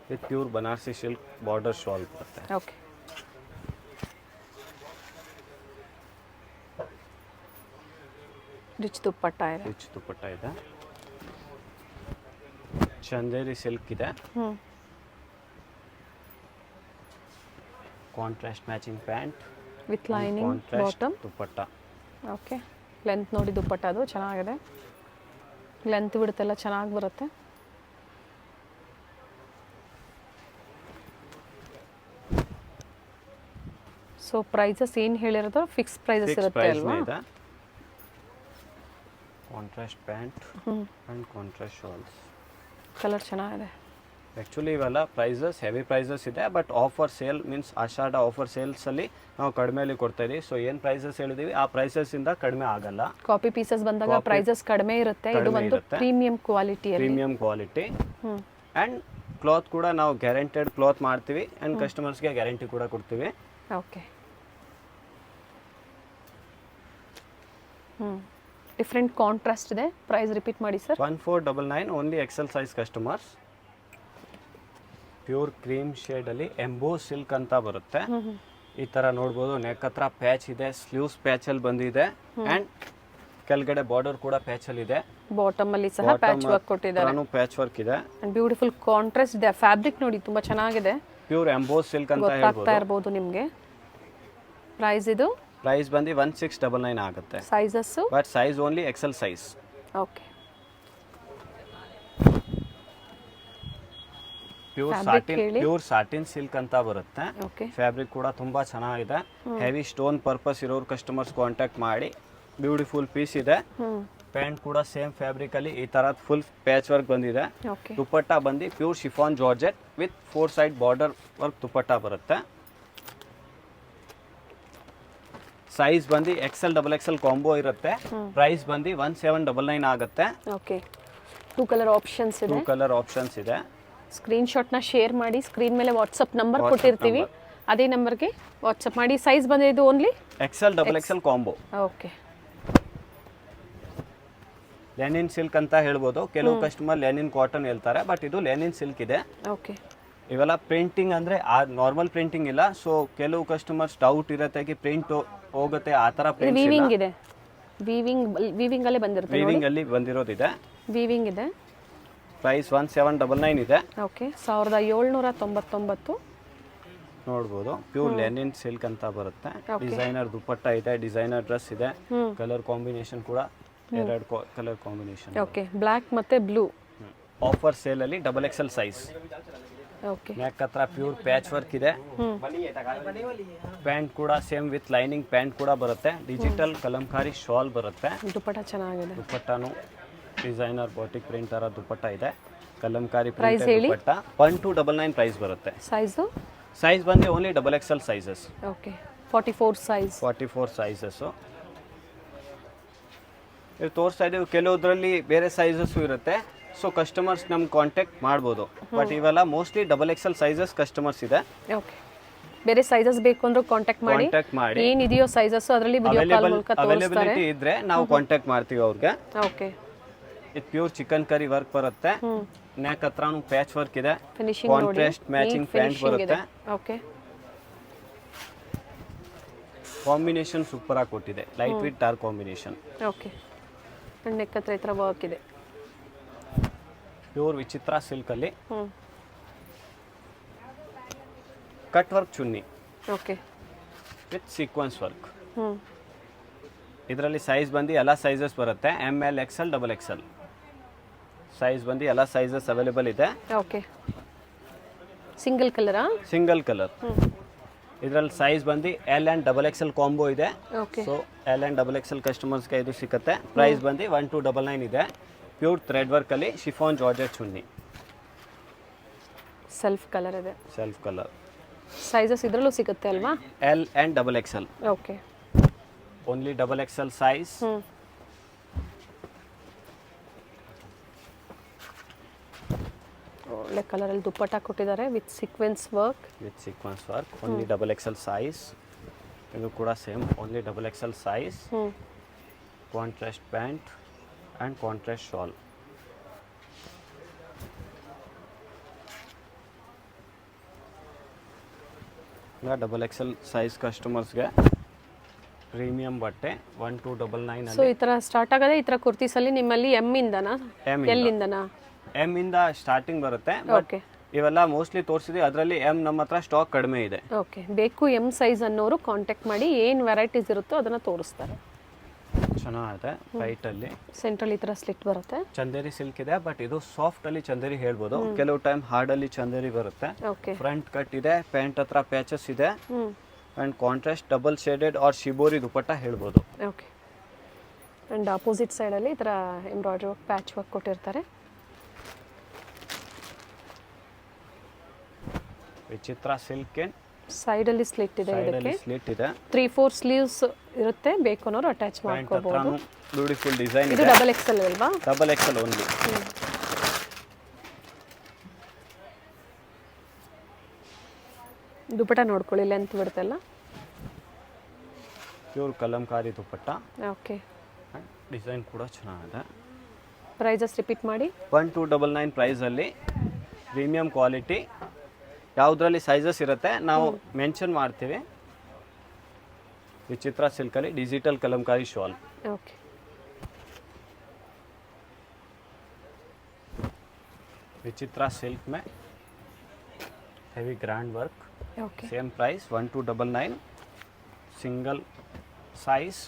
Speaker 2: With pure Banarasi silk border shawl ಬರುತ್ತೆ.
Speaker 1: ಓಕೆ. ರಿಚ್ ದುಪಟ್ಟಾ ಇದೆ.
Speaker 2: ರಿಚ್ ದುಪಟ್ಟಾ ಇದೆ. ಚಂದೇರಿ ಸಿಲ್ಕ್ ಇದೆ. Contrast matching pant
Speaker 1: with lining bottom.
Speaker 2: Dupatta.
Speaker 1: Okay. Length ನೋಡಿ ದುಪಟ್ಟಾ ಅದು ಚೆನ್ನಾಗಿದೆ. ಲೆಂತ್ ಬಿಡುತ್ತೆಲ್ಲ ಚೆನ್ನಾಗಿ ಬರುತ್ತೆ. ಸೊ ಪ್ರೈಸಸ್ ಏನು ಹೇಳಿರೋದು ಫಿಕ್ಸ್ ಪ್ರೈಸಸ್ ಇರುತ್ತೆ ಅಲ್ವಾ?
Speaker 2: Contrast pant and contrast shawls.
Speaker 1: Colour ಚೆನ್ನಾಗಿದೆ.
Speaker 2: ಆ್ಯಕ್ಚುಲಿ ಇವೆಲ್ಲ ಪ್ರೈಸಸ್ ಹೆವಿ ಪ್ರೈಸಸ್ ಇದೆ. But offer sale means Ashada offer ಸೇಲ್ಸಲ್ಲಿ ನಾವು ಕಡಿಮೆಯಲ್ಲಿ ಕೊಡ್ತಾ ಇದೀವಿ. ಸೊ ಏನು ಪ್ರೈಸಸ್ ಹೇಳಿದೀವಿ ಆ ಪ್ರೈಸಸ್ಸಿಂದ ಕಡಿಮೆ ಆಗಲ್ಲ.
Speaker 1: ಕಾಪಿ ಪೀಸಸ್ ಬಂದಾಗ ಪ್ರೈಸಸ್ ಕಡಿಮೆ ಇರುತ್ತೆ. ಇದು ಒಂದು premium quality.
Speaker 2: Premium quality. And cloth ಕೂಡ ನಾವು ಗ್ಯಾರಂಟೆಡ್ ಕ್ಲಾತ್ ಮಾಡ್ತೀವಿ ಆ್ಯಂಡ್ ಕಸ್ಟಮರ್ಸ್ಗೆ ಗ್ಯಾರಂಟಿ ಕೂಡ ಕೊಡ್ತೀವಿ.
Speaker 1: ಓಕೆ. ಡಿಫ್ರೆಂಟ್ ಕಾಂಟ್ರಾಸ್ಟ್ ಇದೆ. ಪ್ರೈಸ್ ರಿಪೀಟ್ ಮಾಡಿ sir.
Speaker 2: 1499 only XL size customers. Pure cream ಶೇಡಲ್ಲಿ ಎಂಬೋ ಸಿಲ್ಕ್ ಅಂತ ಬರುತ್ತೆ. ಈ ಥರ ನೋಡ್ಬೋದು. ನೆಕ್ ಹತ್ರ ಪ್ಯಾಚ್ ಇದೆ. ಸ್ಲೀವ್ಸ್ ಪ್ಯಾಚಲ್ಲಿ ಬಂದಿದೆ ಆ್ಯಂಡ್ ಕೆಳಗಡೆ ಬಾರ್ಡರ್ ಕೂಡ ಪ್ಯಾಚಲ್ಲಿ ಇದೆ.
Speaker 1: ಬಾಟಮ್ ಅಲ್ಲಿ ಸಹ ಪ್ಯಾಚ್ ವರ್ಕ್ ಕೊಟ್ಟಿದ್ದಾರೆ.
Speaker 2: ಪ್ಯಾಚ್ ವರ್ಕ್ ಇದೆ.
Speaker 1: ಅಂಡ್ ಬ್ಯೂಟಿಫುಲ್ ಕಾಂಟ್ರಾಸ್ಟ್ ಇದೆ. ಫ್ಯಾಬ್ರಿಕ್ ನೋಡಿ ತುಂಬಾ ಚೆನ್ನಾಗಿದೆ.
Speaker 2: ಪ್ಯೂರ್ ಎಂಬೋ ಸಿಲ್ಕ್ ಅಂತ
Speaker 1: ಗೊತ್ತಾಗ್ತಾ ಇರಬಹುದು ನಿಮಗೆ. ಪ್ರೈಸ್ ಇದು
Speaker 2: ಪ್ರೈಸ್ ಬಂದು 1699 ಆಗುತ್ತೆ.
Speaker 1: Sizes
Speaker 2: but size only XL size.
Speaker 1: Okay.
Speaker 2: Pure satin silk ಅಂತ ಬರುತ್ತೆ. ಫ್ಯಾಬ್ರಿಕ್ ಕೂಡ ತುಂಬಾ ಚೆನ್ನಾಗಿದೆ. ಹೆವಿ ಸ್ಟೋನ್ ಪರ್ಪಸ್ ಇರೋರು ಕಸ್ಟಮರ್ಸ್ ಕಾಂಟ್ಯಾಕ್ಟ್ ಮಾಡಿ. ಬ್ಯೂಟಿಫುಲ್ ಪೀಸ್ ಇದೆ. ಪ್ಯಾಂಟ್ ಕೂಡ ಸೇಮ್ ಫ್ಯಾಬ್ರಿಕ್ ಅಲ್ಲಿ ಈ ತರ ಫುಲ್ ಪ್ಯಾಚ್ ವರ್ಕ್ ಬಂದಿದೆ. ದುಪಟ್ಟಾ ಬಂದು pure chiffon georgette with 4 side border work dupatta ಬರುತ್ತೆ. ಸೈಜ್ ಬಂದು ಎಕ್ಸೆಲ್ ಡಬಲ್ ಎಕ್ಸೆಲ್ ಕಾಂಬೋ ಇರುತ್ತೆ. ಪ್ರೈಸ್ ಬಂದು 1799 ಆಗುತ್ತೆ.
Speaker 1: ಓಕೆ. 2 ಕಲರ್ ಆಪ್ಷನ್ಸ್ ಇದೆ.
Speaker 2: 2 ಕಲರ್ ಆಪ್ಷನ್ಸ್ ಇದೆ.
Speaker 1: ಸ್ಕ್ರೀನ್ ಶಾಟ್ ನ ಶೇರ್ ಮಾಡಿ. ಸ್ಕ್ರೀನ್ ಮೇಲೆ ವಾಟ್ಸ್ಆಪ್ ನಂಬರ್ ಕೊಟ್ಟಿರ್ತೀವಿ. ಅದೇ ನಂಬರ್ಗೆ ವಾಟ್ಸ್ಆಪ್ ಮಾಡಿ. ಸೈಜ್ ಬಂದ್ರೆ ಇದು only
Speaker 2: XL double XL combo.
Speaker 1: Okay.
Speaker 2: Lenin silk ಅಂತ ಹೇಳ್ಬೋದು. ಕೆಲವು ಕಸ್ಟಮರ್ ಲೆನಿನ್ ಕಾಟನ್ ಹೇಳ್ತಾರೆ. ಬಟ್ ಇದು ಲೆನಿನ್ ಸಿಲ್ಕ್ ಇದೆ.
Speaker 1: ಓಕೆ.
Speaker 2: ಇವೆಲ್ಲ ಪ್ರಿಂಟಿಂಗ್ ಅಂದ್ರೆ ಆ ನಾರ್ಮಲ್ ಪ್ರಿಂಟಿಂಗ್ ಇಲ್ಲ. ಸೊ ಕೆಲವು ಕಸ್ಟಮರ್ಸ್ ಡೌಟ್ ಇರುತ್ತೆ ಕಿ ಪ್ರಿಂಟ್ ಹೋಗುತ್ತೆ ಆ ತರ ಪ್ರಿಂಟ್
Speaker 1: ವೀವಿಂಗ್ ಇದೆ. ವೀವಿಂಗ್ ಅಲ್ಲೇ ಬಂದಿರುತ್ತೆ.
Speaker 2: ವೀವಿಂಗ್ ಅಲ್ಲಿ ಬಂದಿರೋದಿದೆ.
Speaker 1: ವೀವಿಂಗ್ ಇದೆ.
Speaker 2: ಪ್ರೈಸ್ 1799 ಇದೆ.
Speaker 1: ಓಕೆ. 1799
Speaker 2: ನೋಡ್ಬೋದು. ಪ್ಯೂರ್ ಲೆನಿನ್ ಸಿಲ್ಕ್ ಅಂತ ಬರುತ್ತೆ. ಡಿಸೈನರ್ ದುಪಟ್ಟಾ ಇದೆ. ಡಿಸೈನರ್ ಡ್ರೆಸ್ ಇದೆ. ಕಲರ್ ಕಾಂಬಿನೇಷನ್ ಕೂಡ 2 ಕಲರ್ ಕಾಂಬಿನೇಷನ್.
Speaker 1: ಓಕೆ. ಬ್ಲ್ಯಾಕ್ ಮತ್ತೆ ಬ್ಲೂ.
Speaker 2: ಆಫರ್ ಸೇಲ್ ಅಲ್ಲಿ double XL size.
Speaker 1: Okay.
Speaker 2: Neck ಹತ್ರ ಪ್ಯೂರ್ ಪ್ಯಾಚ್ ವರ್ಕ್ ಇದೆ. ಪ್ಯಾಂಟ್ ಕೂಡ ಸೇಮ್ ವಿತ್ ಲೈನಿಂಗ್ ಪ್ಯಾಂಟ್ ಕೂಡ ಬರುತ್ತೆ. ಡಿಜಿಟಲ್ ಕಲಂಕಾರಿ ಶಾಲ್ ಬರುತ್ತೆ.
Speaker 1: ದುಪಟ್ಟಾ ಚೆನ್ನಾಗಿದೆ.
Speaker 2: ದುಪಟ್ಟಾನು ಡಿಸೈನರ್ ಬಾಟಿಕ್ ಪ್ರಿಂಟ್ ತರ ದುಪಟ್ಟಾ ಇದೆ. ಕಲಂಕಾರಿ
Speaker 1: ಪ್ರೈಸ್ ಹೇಳಿ.
Speaker 2: ದುಪಟ್ಟಾ 1299 ಪ್ರೈಸ್ ಬರುತ್ತೆ. ಸೈಜ್ ಬಂದು only double XL sizes.
Speaker 1: Okay. 44 size.
Speaker 2: 44 sizes. ಇದು ತೋರಿಸ್ತಾ ಇದೀವಿ. ಕೆಲವುದ್ರಲ್ಲಿ ಬೇರೆ ಸೈಜಸ್ ಇರುತ್ತೆ. ಸೊ ಕಸ್ಟಮರ್ಸ್ ನಮ್ಗೆ ಕಾಂಟ್ಯಾಕ್ಟ್ ಮಾಡ್ಬೋದು. ಬಟ್ ಇವೆಲ್ಲ mostly double XL sizes customers ಇದೆ.
Speaker 1: ಓಕೆ. ಬೇರೆ ಸೈಜಸ್ ಬೇಕು ಅಂದ್ರೆ ಕಾಂಟ್ಯಾಕ್ಟ್ ಮಾಡಿ. ಏನಿದೆಯೋ ಸೈಜಸ್ ಅದರಲ್ಲಿ ವಿಡಿಯೋ ಕಾಲ್ ಮೂಲಕ ತೋರಿಸ್ತಾರೆ.
Speaker 2: ಅವೈಲೇಬಿಲಿಟಿ ಇದ್ರೆ ನಾವು ಕಾಂಟ್ಯಾಕ್ಟ್ ಮಾಡ್ತೀವಿ ಅವ್ರಿಗೆ.
Speaker 1: ಓಕೆ.
Speaker 2: ಇದು ಪ್ಯೂರ್ ಚಿಕನ್ ಕರಿ ವರ್ಕ್ ಬರುತ್ತೆ. ನೆಕ್ ಹತ್ರನೂ ಪ್ಯಾಚ್ ವರ್ಕ್ ಇದೆ.
Speaker 1: ಫಿನಿಶಿಂಗ್ ನೋಡಿ.
Speaker 2: ಕಾಂಟ್ರಾಸ್ಟ್ ಮ್ಯಾಚಿಂಗ್ ಪ್ಯಾಂಟ್ ಬರುತ್ತೆ.
Speaker 1: ಓಕೆ.
Speaker 2: ಕಾಂಬಿನೇಷನ್ ಸೂಪರ್ ಆಗಿ ಕೊಟ್ಟಿದೆ, light with dark combination.
Speaker 1: Okay, neck ಹತ್ರ ಈ ಥರ ವರ್ಕ್ ಇದೆ.
Speaker 2: ಪ್ಯೂರ್ ವಿಚಿತ್ರ ಸಿಲ್ಕಲ್ಲಿ cut work chunni
Speaker 1: okay
Speaker 2: with sequence work. ಇದರಲ್ಲಿ ಸೈಜ್ ಬಂದು ಎಲ್ಲ ಸೈಜಸ್ ಬರುತ್ತೆ, ML XL XXL ಸೈಜ್ ಬಂದು ಎಲ್ಲ ಸೈಜಸ್ ಅವೈಲೇಬಲ್ ಇದೆ.
Speaker 1: ಓಕೆ, ಸಿಂಗಲ್ ಕಲರಾ?
Speaker 2: Single colour. ಇದರಲ್ಲಿ ಸೈಜ್ ಬಂದು L and XXL ಕಾಂಬೋ ಇದೆ.
Speaker 1: Okay,
Speaker 2: so L and XXL ಕಸ್ಟಮರ್ಸ್ಗೆ ಇದು ಸಿಗುತ್ತೆ. ಪ್ರೈಸ್ ಬಂದು 1299 ಇದೆ. ಪ್ಯೂರ್ ಥ್ರೆಡ್ ವರ್ಕಲ್ಲಿ chiffon georgette chunni,
Speaker 1: self colour ಇದೆ.
Speaker 2: Self colour.
Speaker 1: ಸೈಜಸ್ ಇದರಲ್ಲೂ ಸಿಗುತ್ತೆ ಅಲ್ವಾ?
Speaker 2: L and XXL.
Speaker 1: Okay,
Speaker 2: only XXL size.
Speaker 1: ಒಳ್ಳೆ ಕಲರಲ್ಲಿ ದುಪ್ಪಟ್ಟ ಕೊಟ್ಟಿದ್ದಾರೆ with sequence work.
Speaker 2: Only XXL size. ಇದು ಕೂಡ same, only XXL size. Contrast pant and contrast shawl. XXL size ಕಸ್ಟಮರ್ಸ್ಗೆ ಪ್ರೀಮಿಯಂ ಬಟ್ಟೆ 1299.
Speaker 1: ಸೊ ಈ ಥರ ಸ್ಟಾರ್ಟ್ ಆಗೋದೇ ಈ ಥರ ಕುರ್ತೀಸಲ್ಲಿ ನಿಮ್ಮಲ್ಲಿ ಎಮ್ ಇಂದನಾ? ಎಲ್ಲಿಂದನಾ?
Speaker 2: M ಇಂದ ಸ್ಟಾರ್ಟಿಂಗ್ ಬರುತ್ತೆ. ಬಟ್
Speaker 1: ಓಕೆ,
Speaker 2: ಇವೆಲ್ಲ ಮೋಸ್ಟ್ಲಿ ತೋರಿಸಿದ್ವಿ, ಅದರಲ್ಲಿ M ನಮ್ಮ ಹತ್ರ ಸ್ಟಾಕ್ ಕಡಿಮೆ ಇದೆ.
Speaker 1: ಓಕೆ, ಬೇಕು ಎಮ್ ಸೈಜ್ ಅನ್ನೋರು ಕಾಂಟ್ಯಾಕ್ಟ್ ಮಾಡಿ, ಏನು ವೆರೈಟೀಸ್ ಇರುತ್ತೋ ಅದನ್ನು ತೋರಿಸ್ತಾರೆ.
Speaker 2: ಚೆನ್ನಾಗಿದೆ. ವೈಟಲ್ಲಿ
Speaker 1: ಸೆಂಟ್ರಲ್ ಈ ಥರ ಸ್ಲಿಟ್ ಬರುತ್ತೆ.
Speaker 2: ಚಂದೇರಿ ಸಿಲ್ಕ್ ಇದೆ, ಬಟ್ ಇದು ಸಾಫ್ಟ್ ಅಲ್ಲಿ ಚಂದೇರಿ ಹೇಳ್ಬೋದು. ಕೆಲವು ಟೈಮ್ ಹಾರ್ಡ್ ಅಲ್ಲಿ ಚಂದೇರಿ ಬರುತ್ತೆ.
Speaker 1: ಓಕೆ,
Speaker 2: ಫ್ರಂಟ್ ಕಟ್ ಇದೆ, ಪ್ಯಾಂಟ್ ಹತ್ರ ಪ್ಯಾಚಸ್ ಇದೆ and contrast double shaded or shibori dupatta ಹೇಳ್ಬೋದು.
Speaker 1: ಓಕೆ, ಆ್ಯಂಡ್ ಆಪೋಸಿಟ್ ಸೈಡಲ್ಲಿ ಈ ಥರ ಎಂಬ್ರಾಯ್ಡ್ರಿ ವರ್ಕ್, ಪ್ಯಾಚ್ ವರ್ಕ್ ಕೊಟ್ಟಿರ್ತಾರೆ.
Speaker 2: ವಿಚಿತ್ರ ಸಿಲ್ಕ್
Speaker 1: ಸೈಡಲ್ಲಿ ಸ್ಲಿಟ್ ಇದೆ. ಇದಕ್ಕೆ
Speaker 2: ಸ್ಲಿಟ್ ಇದೆ.
Speaker 1: 3-4 ಸ್ಲೀವ್ಸ್ ಇರುತ್ತೆ, ಬೇಕು ಅನ್ನೋರು ಅಟ್ಯಾಚ್
Speaker 2: ಪ್ಯಾಂಟ್
Speaker 1: ಮಾಡ್ಕೋಬಹುದು.
Speaker 2: ಹತ್ರ ಬ್ಯೂಟಿಫುಲ್ ಡಿಸೈನ್
Speaker 1: ಇದು
Speaker 2: ಇದೆ.
Speaker 1: XXL ಅಲ್ವಾ?
Speaker 2: XXL only.
Speaker 1: ದುಪಟ್ಟ ನೋಡ್ಕೊಳ್ಳಿ, ಲೆಂತ್ ಬಿಡುತ್ತಲ್ಲ.
Speaker 2: Pure kalamkari dupatta.
Speaker 1: Okay,
Speaker 2: design ಕೂಡ ಚೆನ್ನಾಗಿದೆ.
Speaker 1: ಪ್ರೈಸಸ್ ರಿಪೀಟ್ ಮಾಡಿ.
Speaker 2: 1299 ಪ್ರೈಸಲ್ಲಿ ಪ್ರೀಮಿಯಂ ಕ್ವಾಲಿಟಿ. ಯಾವುದರಲ್ಲಿ ಸೈಜಸ್ ಇರುತ್ತೆ ನಾವು ಮೆನ್ಷನ್ ಮಾಡ್ತೀವಿ. ವಿಚಿತ್ರ ಸಿಲ್ಕಲ್ಲಿ ಡಿಜಿಟಲ್ ಕಲಂಕಾರಿ ಶಾಲ್.
Speaker 1: ಓಕೆ,
Speaker 2: ವಿಚಿತ್ರ ಸಿಲ್ಕ್ में heavy grand work.
Speaker 1: Okay,
Speaker 2: same price 1299. Single size.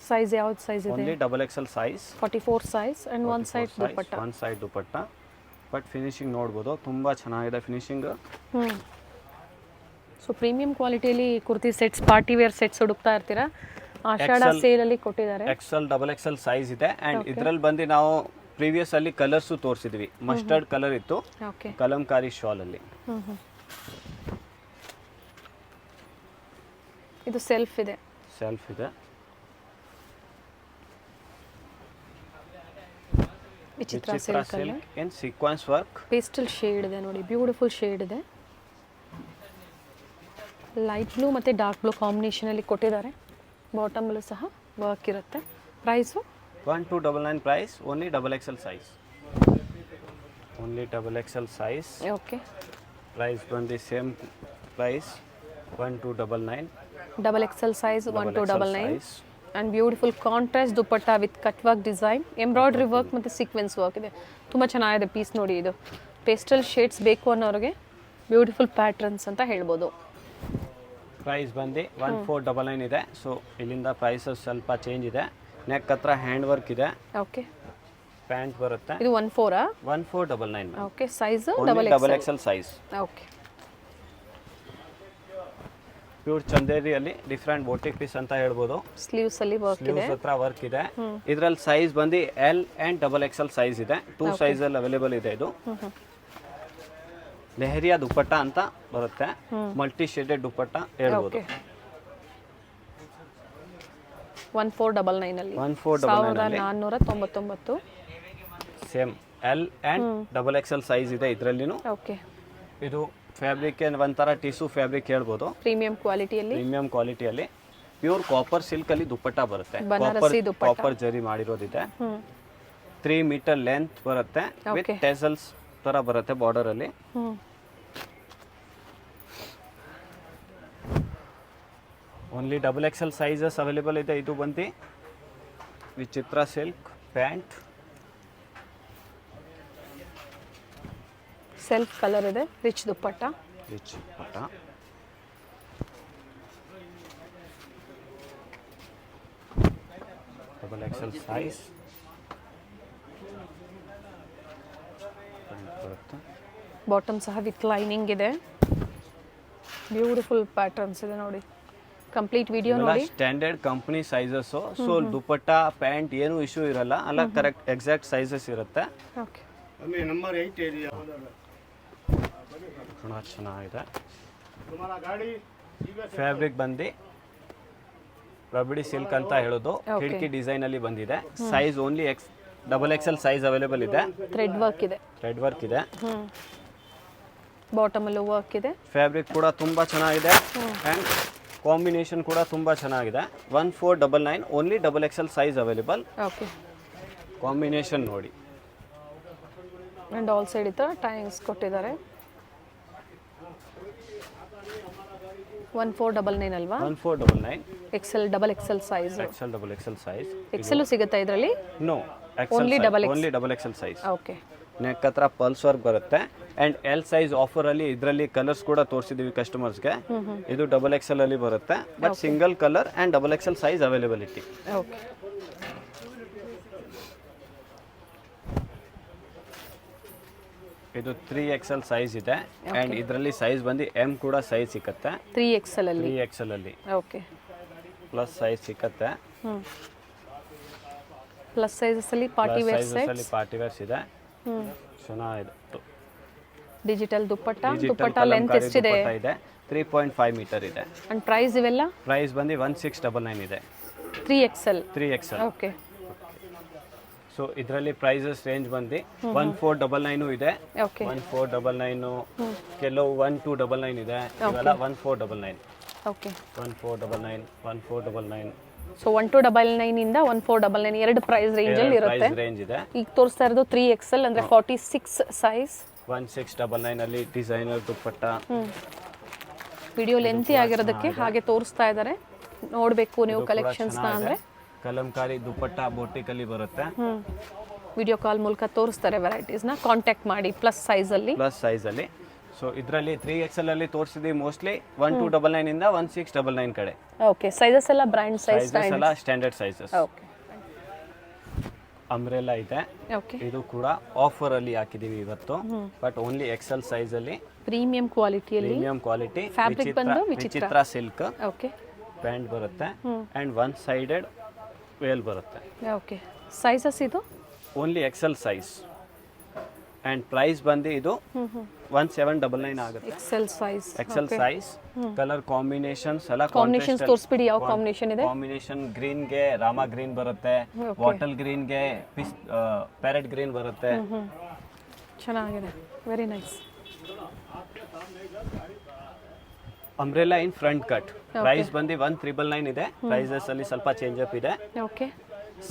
Speaker 1: Size ಯಾವ್ದು ಸೈಜ್ ಇದೆ?
Speaker 2: Only XXL size.
Speaker 1: 44 size and one side dupatta.
Speaker 2: One side dupatta. But finishing ನೋಡ್ಬೋದು, ತುಂಬ ಚೆನ್ನಾಗಿದೆ ಫಿನಿಶಿಂಗ್.
Speaker 1: ಸೊ ಪ್ರೀಮಿಯಂ ಕ್ವಾಲಿಟಿಯಲ್ಲಿ kurti sets, party wear sets ಹುಡುಕ್ತಾ ಇರ್ತೀರಾ, ಆಷಾಢ ಸೇಲಲ್ಲಿ ಕೊಟ್ಟಿದ್ದಾರೆ.
Speaker 2: XXL ಸೈಜ್ ಇದೆ. ಆ್ಯಂಡ್ ಇದರಲ್ಲಿ ಬಂದು ನಾವು ಪ್ರೀವಿಯಸ್ ಅಲ್ಲಿ ಕಲರ್ಸು ತೋರಿಸಿದ್ವಿ. ಮಸ್ಟರ್ಡ್ ಕಲರ್ ಇತ್ತು
Speaker 1: ಓಕೆ,
Speaker 2: ಕಲಂಕಾರಿ ಶಾಲ್ ಅಲ್ಲಿ.
Speaker 1: ಇದು ಸೆಲ್ಫ್ ಇದೆ.
Speaker 2: ಸೆಲ್ಫ್ ಇದೆ.
Speaker 1: ವಿಚಿತ್ರ ಸಿಲ್ಕ್ ಅಲ್ಲಿ
Speaker 2: in sequence work.
Speaker 1: Pastel shade ಇದೆ ನೋಡಿ, ಬ್ಯೂಟಿಫುಲ್ ಶೇಡ್ ಇದೆ. ಲೈಟ್ ಬ್ಲೂ ಮತ್ತು ಡಾರ್ಕ್ ಬ್ಲೂ ಕಾಂಬಿನೇಷನಲ್ಲಿ ಕೊಟ್ಟಿದ್ದಾರೆ. ಬಾಟಮಲ್ಲೂ ಸಹ ವರ್ಕ್ ಇರುತ್ತೆ. Price
Speaker 2: 1299 price. Only XXL size. Only XXL size.
Speaker 1: Okay,
Speaker 2: price ಬಂದು same price 1299.
Speaker 1: XXL size 1299. And beautiful contrast dupatta with cut work design, embroidery work ಮತ್ತು ಸೀಕ್ವೆನ್ಸ್ ವರ್ಕ್ ಇದೆ. ತುಂಬ ಚೆನ್ನಾಗಿದೆ ಪೀಸ್ ನೋಡಿ. ಇದು ಪೇಸ್ಟಲ್ ಶೇಡ್ಸ್ ಬೇಕು ಅನ್ನೋರಿಗೆ ಬ್ಯೂಟಿಫುಲ್ ಪ್ಯಾಟ್ರನ್ಸ್ ಅಂತ ಹೇಳ್ಬೋದು.
Speaker 2: ಪ್ರೈಸ್ ಬಂದು 1499 ಇದೆ. ಸೊ ಇಲ್ಲಿಂದ ಪ್ರೈಸಸ್ ಸ್ವಲ್ಪ ಚೇಂಜ್ ಇದೆ. ನೆಕ್ ಹತ್ರ ಹ್ಯಾಂಡ್ ವರ್ಕ್ ಇದೆ.
Speaker 1: ಓಕೆ,
Speaker 2: ಪ್ಯಾಂಟ್ ಬರುತ್ತೆ.
Speaker 1: ಇದು 14
Speaker 2: 1499.
Speaker 1: Okay, size
Speaker 2: XXL size.
Speaker 1: Okay,
Speaker 2: pure ಚಂದೇರಿಯಲ್ಲಿ ಡಿಫ್ರೆಂಟ್ ಬೋಟಿಕ್ ಪೀಸ್ ಅಂತ ಹೇಳ್ಬೋದು.
Speaker 1: ಸ್ಲೀವ್ಸ್ ಅಲ್ಲಿ ವರ್ಕ್ ಇದೆ.
Speaker 2: ಸ್ಲೀವ್ಸ್ ಹತ್ರ ವರ್ಕ್ ಇದೆ. ಇದರಲ್ಲಿ ಸೈಜ್ ಬಂದು L and XXL ಸೈಜ್ ಇದೆ. 2 ಸೈಜ್ ಅಲ್ಲಿ ಅವೈಲೇಬಲ್ ಇದೆ. ಇದು ಲೆಹರಿಯಾ ದುಪಟ್ಟ ಅಂತ ಬರುತ್ತೆ. ಮಲ್ಟಿ ಶೇಡೆಡ್ ದುಪಟ್ಟ ಹೇಳ್ಬೋದು.
Speaker 1: 1499 ಅಲ್ಲಿ 1499.
Speaker 2: Same L and XXL size ಇದೆ ಇದರಲ್ಲಿನೂ.
Speaker 1: ಓಕೆ,
Speaker 2: ಇದು ಫ್ಯಾಬ್ರಿಕ್ ಒಂಥರ ಟಿಶ್ಯೂ ಫ್ಯಾಬ್ರಿಕ್ ಹೇಳ್ಬೋದು.
Speaker 1: ಪ್ರೀಮಿಯಂ
Speaker 2: ಕ್ವಾಲಿಟಿಯಲ್ಲಿ ಪ್ಯೂರ್ ಕಾಪರ್ ಸಿಲ್ಕ್ ಅಲ್ಲಿ ದುಪಟ್ಟ ಬರುತ್ತೆ. ಕಾಪರ್ ಜರಿ ಮಾಡಿರೋದಿದೆ. 3 ಮೀಟರ್ ಲೆಂತ್ ಬರುತ್ತೆ ವಿತ್ ಟೆಸಲ್ಸ್ ತರ ಬರುತ್ತೆ ಬಾರ್ಡರ್ ಅಲ್ಲಿ. ಓನ್ಲಿ XXL ಸೈಜಸ್ ಅವೈಲೇಬಲ್ ಇದೆ. ಇದು ಬಂದು Vichitra silk pant,
Speaker 1: self colour ಇದೆ, ರಿಚ್ ದುಪ್ಪಟ್ಟ.
Speaker 2: ರಿಚ್ ದುಪ್ಪಟ್ಟ, XXL ಸೈಜ್.
Speaker 1: ಬಾಟಮ್ ಸಹ ವಿತ್ ಲೈನಿಂಗ್ ಇದೆ. ಬ್ಯೂಟಿಫುಲ್ ಪ್ಯಾಟರ್ನ್ಸ್ ಇದೆ ನೋಡಿ. ಕಂಪ್ಲೀಟ್ ವಿಡಿಯೋ ನೋಡಿ.
Speaker 2: Standard company sizes. ಸೊ ದುಪ್ಪಟ್ಟ ಪ್ಯಾಂಟ್ ಏನು ಇಶ್ಯೂ ಇರಲ್ಲ, ಅಲ್ಲ ಕರೆಕ್ಟ್ ಎಕ್ಸಾಕ್ಟ್ ಸೈಜಸ್ ಇರುತ್ತೆ.
Speaker 1: ಓಕೆ,
Speaker 3: ನಂಬರ್ 8 ಏರಿಯಾ
Speaker 2: ಚೆನ್ನಾಗಿದೆ. ಫ್ಯಾಬ್ರಿಕ್ ಬಂದು ರಬಡಿ ಸಿಲ್ಕ್ ಅಂತ ಹೇಳೋದು. ಕಿಟಕಿ ಡಿಸೈನ್ ಅಲ್ಲಿ ಬಂದಿದೆ. Size only XXL size available ಇದೆ.
Speaker 1: ಥ್ರೆಡ್ ವರ್ಕ್ ಇದೆ.
Speaker 2: ಥ್ರೆಡ್ ವರ್ಕ್ ಇದೆ.
Speaker 1: ಬಾಟಮ್ ಅಲ್ಲೂ ವರ್ಕ್ ಇದೆ.
Speaker 2: ಫ್ಯಾಬ್ರಿಕ್ ಕೂಡ ತುಂಬಾ ಚೆನ್ನಾಗಿದೆ ಅಂಡ್ ಕಾಂಬಿನೇಷನ್ ಕೂಡ ತುಂಬಾ ಚೆನ್ನಾಗಿದೆ. 1499 only XXL size available.
Speaker 1: Okay,
Speaker 2: combination ನೋಡಿ.
Speaker 1: ಅಂಡ್ ಆಲ್ ಸೈಡ್ ಇತ್ತು ಟೈಮ್ಸ್ ಕೊಟ್ಟಿದ್ದಾರೆ. 1499 ಅಲ್ವಾ?
Speaker 2: 1499
Speaker 1: XL size.
Speaker 2: XXL size.
Speaker 1: XL ಸಿಗುತ್ತಾ ಇದರಲ್ಲಿ?
Speaker 2: No,
Speaker 1: only
Speaker 2: XXL size.
Speaker 1: Okay,
Speaker 2: neck ಹತ್ರ ಪಲ್ಸ್ ವರ್ಕ್ ಬರುತ್ತೆ ಅಂಡ್ L ಸೈಜ್ ಆಫರ್ ಅಲ್ಲಿ ಇದರಲ್ಲಿ ಕಲರ್ಸ್ ಕೂಡ ತೋರಿಸಿದೀವಿ ಕಸ್ಟಮರ್ಸ್ಗೆ. ಇದು XXL ಅಲ್ಲಿ ಬರುತ್ತೆ, but single colour and XXL size availability.
Speaker 1: Okay,
Speaker 2: ಇದು 3XL ಸೈಜ್ ಇದೆ ಅಂಡ್ ಇದರಲ್ಲಿ ಸೈಜ್ ಬಂದು M ಕೂಡ ಸೈಜ್ ಸಿಕ್ಕತ್ತೆ.
Speaker 1: 3XL ಅಲ್ಲಿ.
Speaker 2: 3XL ಅಲ್ಲಿ
Speaker 1: ಓಕೆ,
Speaker 2: ಪ್ಲಸ್ ಸೈಜ್ ಸಿಕ್ಕತ್ತೆ.
Speaker 1: ಪ್ಲಸ್ ಸೈಜಸ್ ಅಲ್ಲಿ party wear sets.
Speaker 2: Party wears ಇದೆ. ಚೆನ್ನಾಗಿದೆ.
Speaker 1: ಡಿಜಿಟಲ್ ದುಪ್ಪಟ್ಟ ಲೆಂತ್ ಎಷ್ಟಿದೆ?
Speaker 2: 3.5 ಮೀಟರ್ ಇದೆ.
Speaker 1: ಅಂಡ್ ಪ್ರೈಸ್ ಇವೆಲ್ಲ?
Speaker 2: ಪ್ರೈಸ್ ಬಂದು 1699 ಇದೆ.
Speaker 1: 3XL. ಓಕೆ,
Speaker 2: ಸೊ ಇದರಲ್ಲಿ ಪ್ರೈಸಸ್ ರೇಂಜ್ ಬಂದು 1499 ಇದೆ.
Speaker 1: ಓಕೆ,
Speaker 2: 1499, ಕೆಲವು 1299 ಇದೆ. ಇವೆಲ್ಲ 1499.
Speaker 1: ಓಕೆ,
Speaker 2: 1499, 1499.
Speaker 1: ಸೊ 1299 ಇಂದ 1499 ಎರಡು ಪ್ರೈಸ್ ರೇಂಜ್ ಅಲ್ಲಿ ಇರುತ್ತೆ.
Speaker 2: ಪ್ರೈಸ್ ರೇಂಜ್ ಇದೆ.
Speaker 1: ಈಗ ತೋರಿಸ್ತಾ ಇರೋದು 3XL ಅಂದ್ರೆ 46 ಸೈಜ್.
Speaker 2: 1699 ಅಲ್ಲಿ ಡಿಸೈನರ್ ದುಪ್ಪಟ್ಟ.
Speaker 1: ವಿಡಿಯೋ ಲೆಂತಿ ಆಗಿರೋದಕ್ಕೆ ಹಾಗೆ ತೋರಿಸ್ತಾ ಇದ್ದಾರೆ. ನೋಡಬೇಕು ನೀವು ಕಲೆಕ್ಷನ್ಸ್ನ ಅಂದ್ರೆ
Speaker 2: ಕಲಂಕಾರಿ ದುಪ್ಪಟ್ಟ ಬೋಟಿಕಲ್ಲಿ ಬರುತ್ತೆ.
Speaker 1: ವಿಡಿಯೋ ಕಾಲ್ ಮೂಲಕ ತೋರಿಸ್ತಾರೆ ವೆರೈಟೀಸ್ನ. ಕಾಂಟ್ಯಾಕ್ಟ್ ಮಾಡಿ ಪ್ಲಸ್ ಸೈಜಲ್ಲಿ.
Speaker 2: ಪ್ಲಸ್ ಸೈಜಲ್ಲಿ. ಸೊ ಇದರಲ್ಲಿ 3XL ಅಲ್ಲಿ ತೋರಿಸಿದ್ವಿ ಮೋಸ್ಟ್ಲಿ 1299 ಇಂದ 1699 ಕಡೆ.
Speaker 1: ಓಕೆ, ಸೈಜಸ್ ಎಲ್ಲ ಬ್ರ್ಯಾಂಡ್ ಸೈಜ್
Speaker 2: ಎಲ್ಲ ಸ್ಟ್ಯಾಂಡರ್ಡ್ ಸೈಜಸ್.
Speaker 1: ಓಕೆ,
Speaker 2: ಅಂಬ್ರೆಲಾ ಇದೆ.
Speaker 1: ಓಕೆ,
Speaker 2: ಇದು ಕೂಡ ಆಫರ್ ಅಲ್ಲಿ ಹಾಕಿದೀವಿ ಇವತ್ತು, ಬಟ್ ಓನ್ಲಿ XL ಸೈಜ್ ಅಲ್ಲಿ
Speaker 1: ಪ್ರೀಮಿಯಂ ಕ್ವಾಲಿಟಿಯಲ್ಲಿ.
Speaker 2: Premium quality.
Speaker 1: ಫ್ಯಾಬ್ರಿಕ್ ಬಂದು
Speaker 2: ವಿಚಿತ್ರ ಸಿಲ್ಕ್
Speaker 1: ಓಕೆ,
Speaker 2: ಪ್ಯಾಂಟ್ ಬರುತ್ತೆ ಅಂಡ್ ಒನ್ ಸೈಡೆಡ್ ವೇಲ್ ಬರುತ್ತೆ.
Speaker 1: ಓಕೆ, ಸೈಜಸ್ ಇದು
Speaker 2: only XL size and price ಬಂದು ಇದು 1799 ಆಗುತ್ತೆ. XL size. ಕಲರ್ ಕಾಂಬಿನೇಷನ್ಸ್ ಎಲ್ಲ
Speaker 1: ಕಾಂಬಿನೇಷನ್ಸ್ ತೋರಿಸ್ಬಿಡಿ. ಯಾವ ಕಾಂಬಿನೇಷನ್ ಇದೆ?
Speaker 2: ಕಾಂಬಿನೇಷನ್ ಗ್ರೀನ್ ಗೆ ರಾಮಾ ಗ್ರೀನ್ ಬರುತ್ತೆ, ಬಾಟಲ್ ಗ್ರೀನ್ ಗೆ ಪ್ಯಾರೆಟ್ ಗ್ರೀನ್ ಬರುತ್ತೆ.
Speaker 1: ಚೆನ್ನಾಗಿದೆ, very nice.
Speaker 2: Umbrella in front cut. Price ಬಂದು 1999 ಇದೆ. ಪ್ರೈಸಸ್ ಅಲ್ಲಿ ಸ್ವಲ್ಪ ಚೇಂಜ್ ಅಪ್ ಇದೆ.
Speaker 1: ಓಕೆ,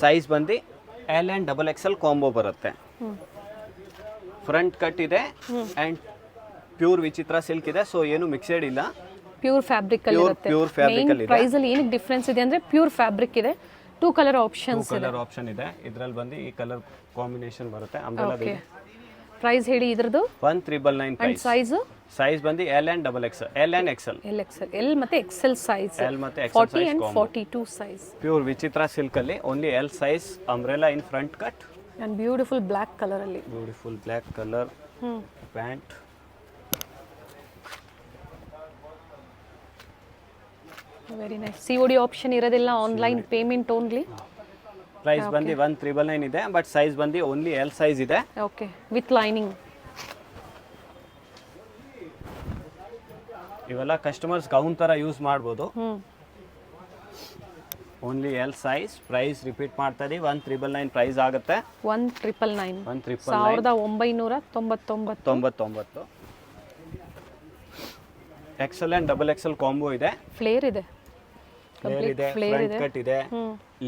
Speaker 2: ಸೈಜ್ ಬಂದು L and XXL ಕಾಂಬೋ ಬರುತ್ತೆ. ಫ್ರಂಟ್ ಕಟ್ ಇದೆ ಅಂಡ್ ಪ್ಯೂರ್ ವಿಚಿತ್ರ ಸಿಲ್ಕ್ ಇದೆ. ಸೊ ಏನು ಮಿಕ್ಸೆಡ್ ಇಲ್ಲ,
Speaker 1: ಪ್ಯೂರ್ ಫ್ಯಾಬ್ರಿಕ್ ಅಲ್ಲಿ ಇರುತ್ತೆ.
Speaker 2: ಪ್ಯೂರ್ ಫ್ಯಾಬ್ರಿಕ್ ಅಲ್ಲಿ ಇದೆ.
Speaker 1: ಪ್ರೈಸ್ ಅಲ್ಲಿ ಏನಕ್ಕೆ ಡಿಫರೆನ್ಸ್ ಇದೆ ಅಂದ್ರೆ ಪ್ಯೂರ್ ಫ್ಯಾಬ್ರಿಕ್ ಇದೆ. 2 ಕಲರ್ ಆಪ್ಷನ್ಸ್ ಇದೆ.
Speaker 2: ಕಲರ್ ಆಪ್ಷನ್ ಇದೆ. ಇದರಲ್ಲಿ ಬಂದು ಈ ಕಲರ್ ಕಾಂಬಿನೇಷನ್ ಬರುತ್ತೆ. ಅಂಬ್ರೆಲಾ
Speaker 1: ಓಕೆ, ಪ್ರೈಸ್ ಹೇಳಿ ಇದ್ರದ್ದು?
Speaker 2: 1399 ಪ್ರೈಸ್. ಸೈಜ್ ಬಂದು L and XXL. L and XL.
Speaker 1: L ಮತ್ತೆ XL ಸೈಜ್.
Speaker 2: L ಮತ್ತೆ XL
Speaker 1: 40
Speaker 2: size
Speaker 1: and
Speaker 2: combo.
Speaker 1: 42 size.
Speaker 2: Pure Vichitra silk ಅಲ್ಲಿ only L size. Umbrella in front cut
Speaker 1: and beautiful black colour ಅಲ್ಲಿ.
Speaker 2: Beautiful black colour pant.
Speaker 1: Very nice. COD option ಇರೋದಿಲ್ಲ, online payment only.
Speaker 2: Price ಬಂದು 1999 ಇದೆ, but size ಬಂದು only L size ಇದೆ.
Speaker 1: Okay, with lining.
Speaker 2: ಇವೆಲ್ಲ customers gown ತರ use ಮಾಡ್ಬೋದು. Only L size. Price repeat ಮಾಡ್ತಾ ಇದೀವಿ, 1999 ಪ್ರೈಸ್ ಆಗುತ್ತೆ.
Speaker 1: 1999.
Speaker 2: 1999. 1999. XL and XXL ಕಾಂಬೋ ಇದೆ.
Speaker 1: ಫ್ಲೇರ್ ಇದೆ.
Speaker 2: ಫ್ಲೇರ್ ಇದೆ, ಫ್ರಂಟ್ ಕಟ್ ಇದೆ,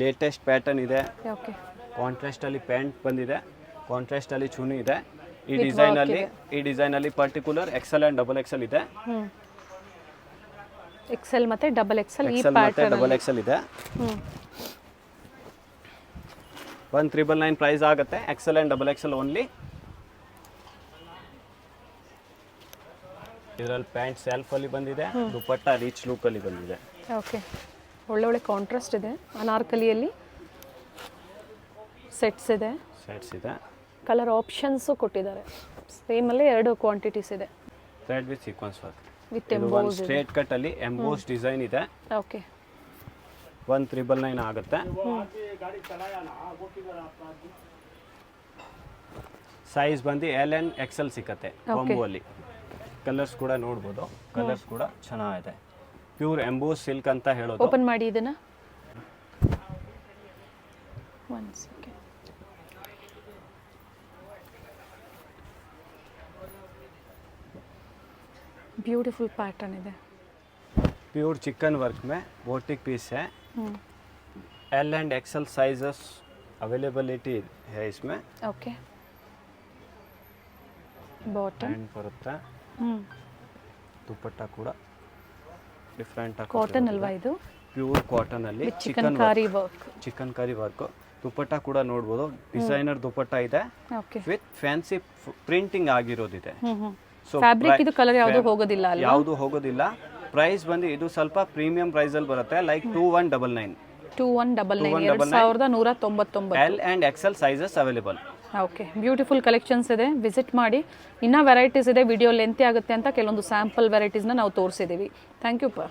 Speaker 2: ಲೇಟೆಸ್ಟ್ ಪ್ಯಾಟರ್ನ್ ಇದೆ.
Speaker 1: ಓಕೆ,
Speaker 2: ಕಾಂಟ್ರಾಸ್ಟ್ ಅಲ್ಲಿ ಪ್ಯಾಂಟ್ ಬಂದಿದೆ, ಕಾಂಟ್ರಾಸ್ಟ್ ಅಲ್ಲಿ ಚುನಿ ಇದೆ. ಈ ಡಿಸೈನ್ ಅಲ್ಲಿ ಪರ್ಟಿಕ್ಯುಲರ್ XL and XXL ಇದೆ.
Speaker 1: ಎಕ್ಸೆಲ್ ಮತ್ತು ಡಬಲ್ ಎಕ್ಸೆಲ್ ಈ
Speaker 2: ಎಕ್ಸೆಲ್ ಮತ್ತು
Speaker 1: ಪ್ಯಾಟರ್ನ್.
Speaker 2: ಡಬಲ್ ಎಕ್ಸೆಲ್ ಇದೆ. 1999 ಪ್ರೈಸ್ ಆಗುತ್ತೆ. Excel and double XL only. ಇದರಲ್ಲಿ ಪ್ಯಾಂಟ್ ಸೆಲ್ಫಲ್ಲಿ ಬಂದಿದೆ, ದುಪಟ್ಟ ರಿಚ್ ಲುಕ್ಕಲ್ಲಿ ಬಂದಿದೆ.
Speaker 1: ಓಕೆ, ಒಳ್ಳೆ ಕಾಂಟ್ರಾಸ್ಟ್ ಇದೆ. ಅನಾರ್ಕಲಿಯಲ್ಲಿ ಸೆಟ್ಸ್ ಇದೆ, ಕಲರ್ ಆಪ್ಷನ್ಸು ಕೊಟ್ಟಿದ್ದಾರೆ. ಸೇಮಲ್ಲೇ 2 ಕ್ವಾಂಟಿಟೀಸ್ ಇದೆ.
Speaker 2: Thread with sequence work
Speaker 1: with
Speaker 2: ಇದು ಒಂದು ಸ್ಟ್ರೇಟ್ ಕಟ್ ಅಲ್ಲಿ ಎಂಬೋಸ್ ಡಿಸೈನ್ ಇದೆ.
Speaker 1: ಓಕೆ,
Speaker 2: 1999 ಆಗುತ್ತೆ. ಸೈಜ್ ಬಂದು ಎಲ್ ಆ್ಯಂಡ್ ಎಕ್ಸೆಲ್ ಸಿಕ್ಕತ್ತೆ ಕಾಂಬೋ ಅಲ್ಲಿ. ಕಲರ್ಸ್ ಕೂಡ ನೋಡ್ಬೋದು, ಕಲರ್ಸ್ ಕೂಡ ಚೆನ್ನಾಗಿದೆ. ಪ್ಯೂರ್ ಎಂಬೋಸ್ ಸಿಲ್ಕ್ ಅಂತ ಹೇಳೋದು.
Speaker 1: ಓಪನ್ ಮಾಡಿ ಇದನ್ನ. 1 ಸೆಕೆಂಡ್. ब्यूटीफुल पैटर्न है.
Speaker 2: प्योर चिकन वर्क में बोटिक पीस है. L and XL sizes availability है इसमें.
Speaker 1: Okay, bottom
Speaker 2: बरुत्ता. दुपट्टा ಕೂಡ ಡಿಫರೆಂಟ್ ಆಗಿ
Speaker 1: ಕಾಟನ್ ಅಲ್ವಾ ಇದು?
Speaker 2: ಪ್ಯೂರ್ ಕಾಟನ್ ಅಲ್ಲಿ ಚಿಕನ್ ಕರಿ ವರ್ಕ್. ದುಪಟ್ಟ ಕೂಡ ನೋಡಬಹುದು, ಡಿಸೈನರ್ ದುಪಟ್ಟ ಇದೆ.
Speaker 1: ಓಕೆ,
Speaker 2: ವಿತ್ ಫ್ಯಾನ್ಸಿ ಪ್ರಿಂಟಿಂಗ್ ಆಗಿರೋದಿದೆ.
Speaker 1: ಫ್ಯಾಬ್ರಿಕ್ ಇದು ಕಲರ್ ಯಾವುದು ಹೋಗೋದಿಲ್ಲ ಅಲ್ಲ?
Speaker 2: ಯಾವುದು ಹೋಗೋದಿಲ್ಲ. ಪ್ರೈಸ್ ಬಂದು ಇದು ಸ್ವಲ್ಪ ಪ್ರೀಮಿಯಂ ಪ್ರೈಸ್ ಅಲ್ಲಿ ಬರುತ್ತೆ. Like 2199.
Speaker 1: 2199
Speaker 2: L and Excel sizes available.
Speaker 1: Okay, beautiful collections ಇದೆ, ವಿಸಿಟ್ ಮಾಡಿ. ಇನ್ನೂ ವೆರೈಟೀಸ್ ಇದೆ, ವಿಡಿಯೋ ಲೆಂತಿ ಆಗುತ್ತೆ ಅಂತ ಕೆಲವೊಂದು ಸ್ಯಾಂಪಲ್ ವೆರೈಟೀಸ್ನ ನಾವು ತೋರಿಸಿದ್ದೀವಿ. ಥ್ಯಾಂಕ್ ಯು ಪಾ.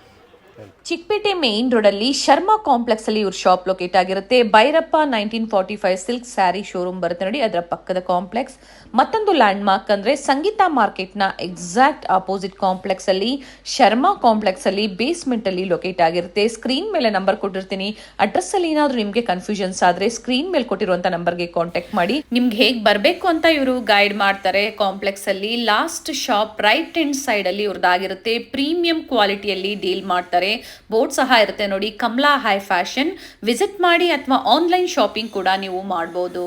Speaker 4: ಚಿಕ್ಕಪೇಟೆ ಮೇನ್ ರೋಡ್ ಅಲ್ಲಿ ಶರ್ಮಾ ಕಾಂಪ್ಲೆಕ್ಸ್ ಅಲ್ಲಿ ಇವ್ರ ಶಾಪ್ ಲೊಕೇಟ್ ಆಗಿರುತ್ತೆ. ಭೈರಪ್ಪ 1945 ಸಿಲ್ಕ್ ಸ್ಯಾರಿ ಶೋರೂಮ್ ಬರುತ್ತೆ ನೋಡಿ, ಅದರ ಪಕ್ಕದ ಕಾಂಪ್ಲೆಕ್ಸ್. ಮತ್ತೊಂದು ಲ್ಯಾಂಡ್ ಮಾರ್ಕ್ ಅಂದ್ರೆ ಸಂಗೀತಾ ಮಾರ್ಕೆಟ್ ನ ಎಕ್ಸಾಕ್ಟ್ ಆಪೋಸಿಟ್ ಕಾಂಪ್ಲೆಕ್ಸ್ ಅಲ್ಲಿ ಶರ್ಮಾ ಕಾಂಪ್ಲೆಕ್ಸ್ ಅಲ್ಲಿ ಬೇಸ್ಮೆಂಟ್ ಅಲ್ಲಿ ಲೊಕೇಟ್ ಆಗಿರುತ್ತೆ. ಸ್ಕ್ರೀನ್ ಮೇಲೆ ನಂಬರ್ ಕೊಟ್ಟಿರ್ತೀನಿ. ಅಡ್ರೆಸ್ ಅಲ್ಲಿ ಏನಾದ್ರು ನಿಮ್ಗೆ ಕನ್ಫ್ಯೂಷನ್ಸ್ ಆದ್ರೆ ಸ್ಕ್ರೀನ್ ಮೇಲೆ ಕೊಟ್ಟಿರುವಂತ ನಂಬರ್ಗೆ ಕಾಂಟ್ಯಾಕ್ಟ್ ಮಾಡಿ. ನಿಮ್ಗೆ ಹೇಗ್ ಬರ್ಬೇಕು ಅಂತ ಇವರು ಗೈಡ್ ಮಾಡ್ತಾರೆ. ಕಾಂಪ್ಲೆಕ್ಸ್ ಅಲ್ಲಿ last shop right hand side ಅಲ್ಲಿ ಇವ್ರದ್ದಾಗಿರುತ್ತೆ. ಪ್ರೀಮಿಯಂ ಕ್ವಾಲಿಟಿಯಲ್ಲಿ ಡೀಲ್ ಮಾಡ್ತಾರೆ. ಬೋರ್ಡ್ ಸಹ ಇರುತ್ತೆ ನೋಡಿ, ಕಮಲಾ ಹೈ ಫ್ಯಾಷನ್. ವಿಸಿಟ್ ಮಾಡಿ ಅಥವಾ ಆನ್ಲೈನ್ ಶಾಪಿಂಗ್ ಕೂಡ ನೀವು ಮಾಡಬಹುದು.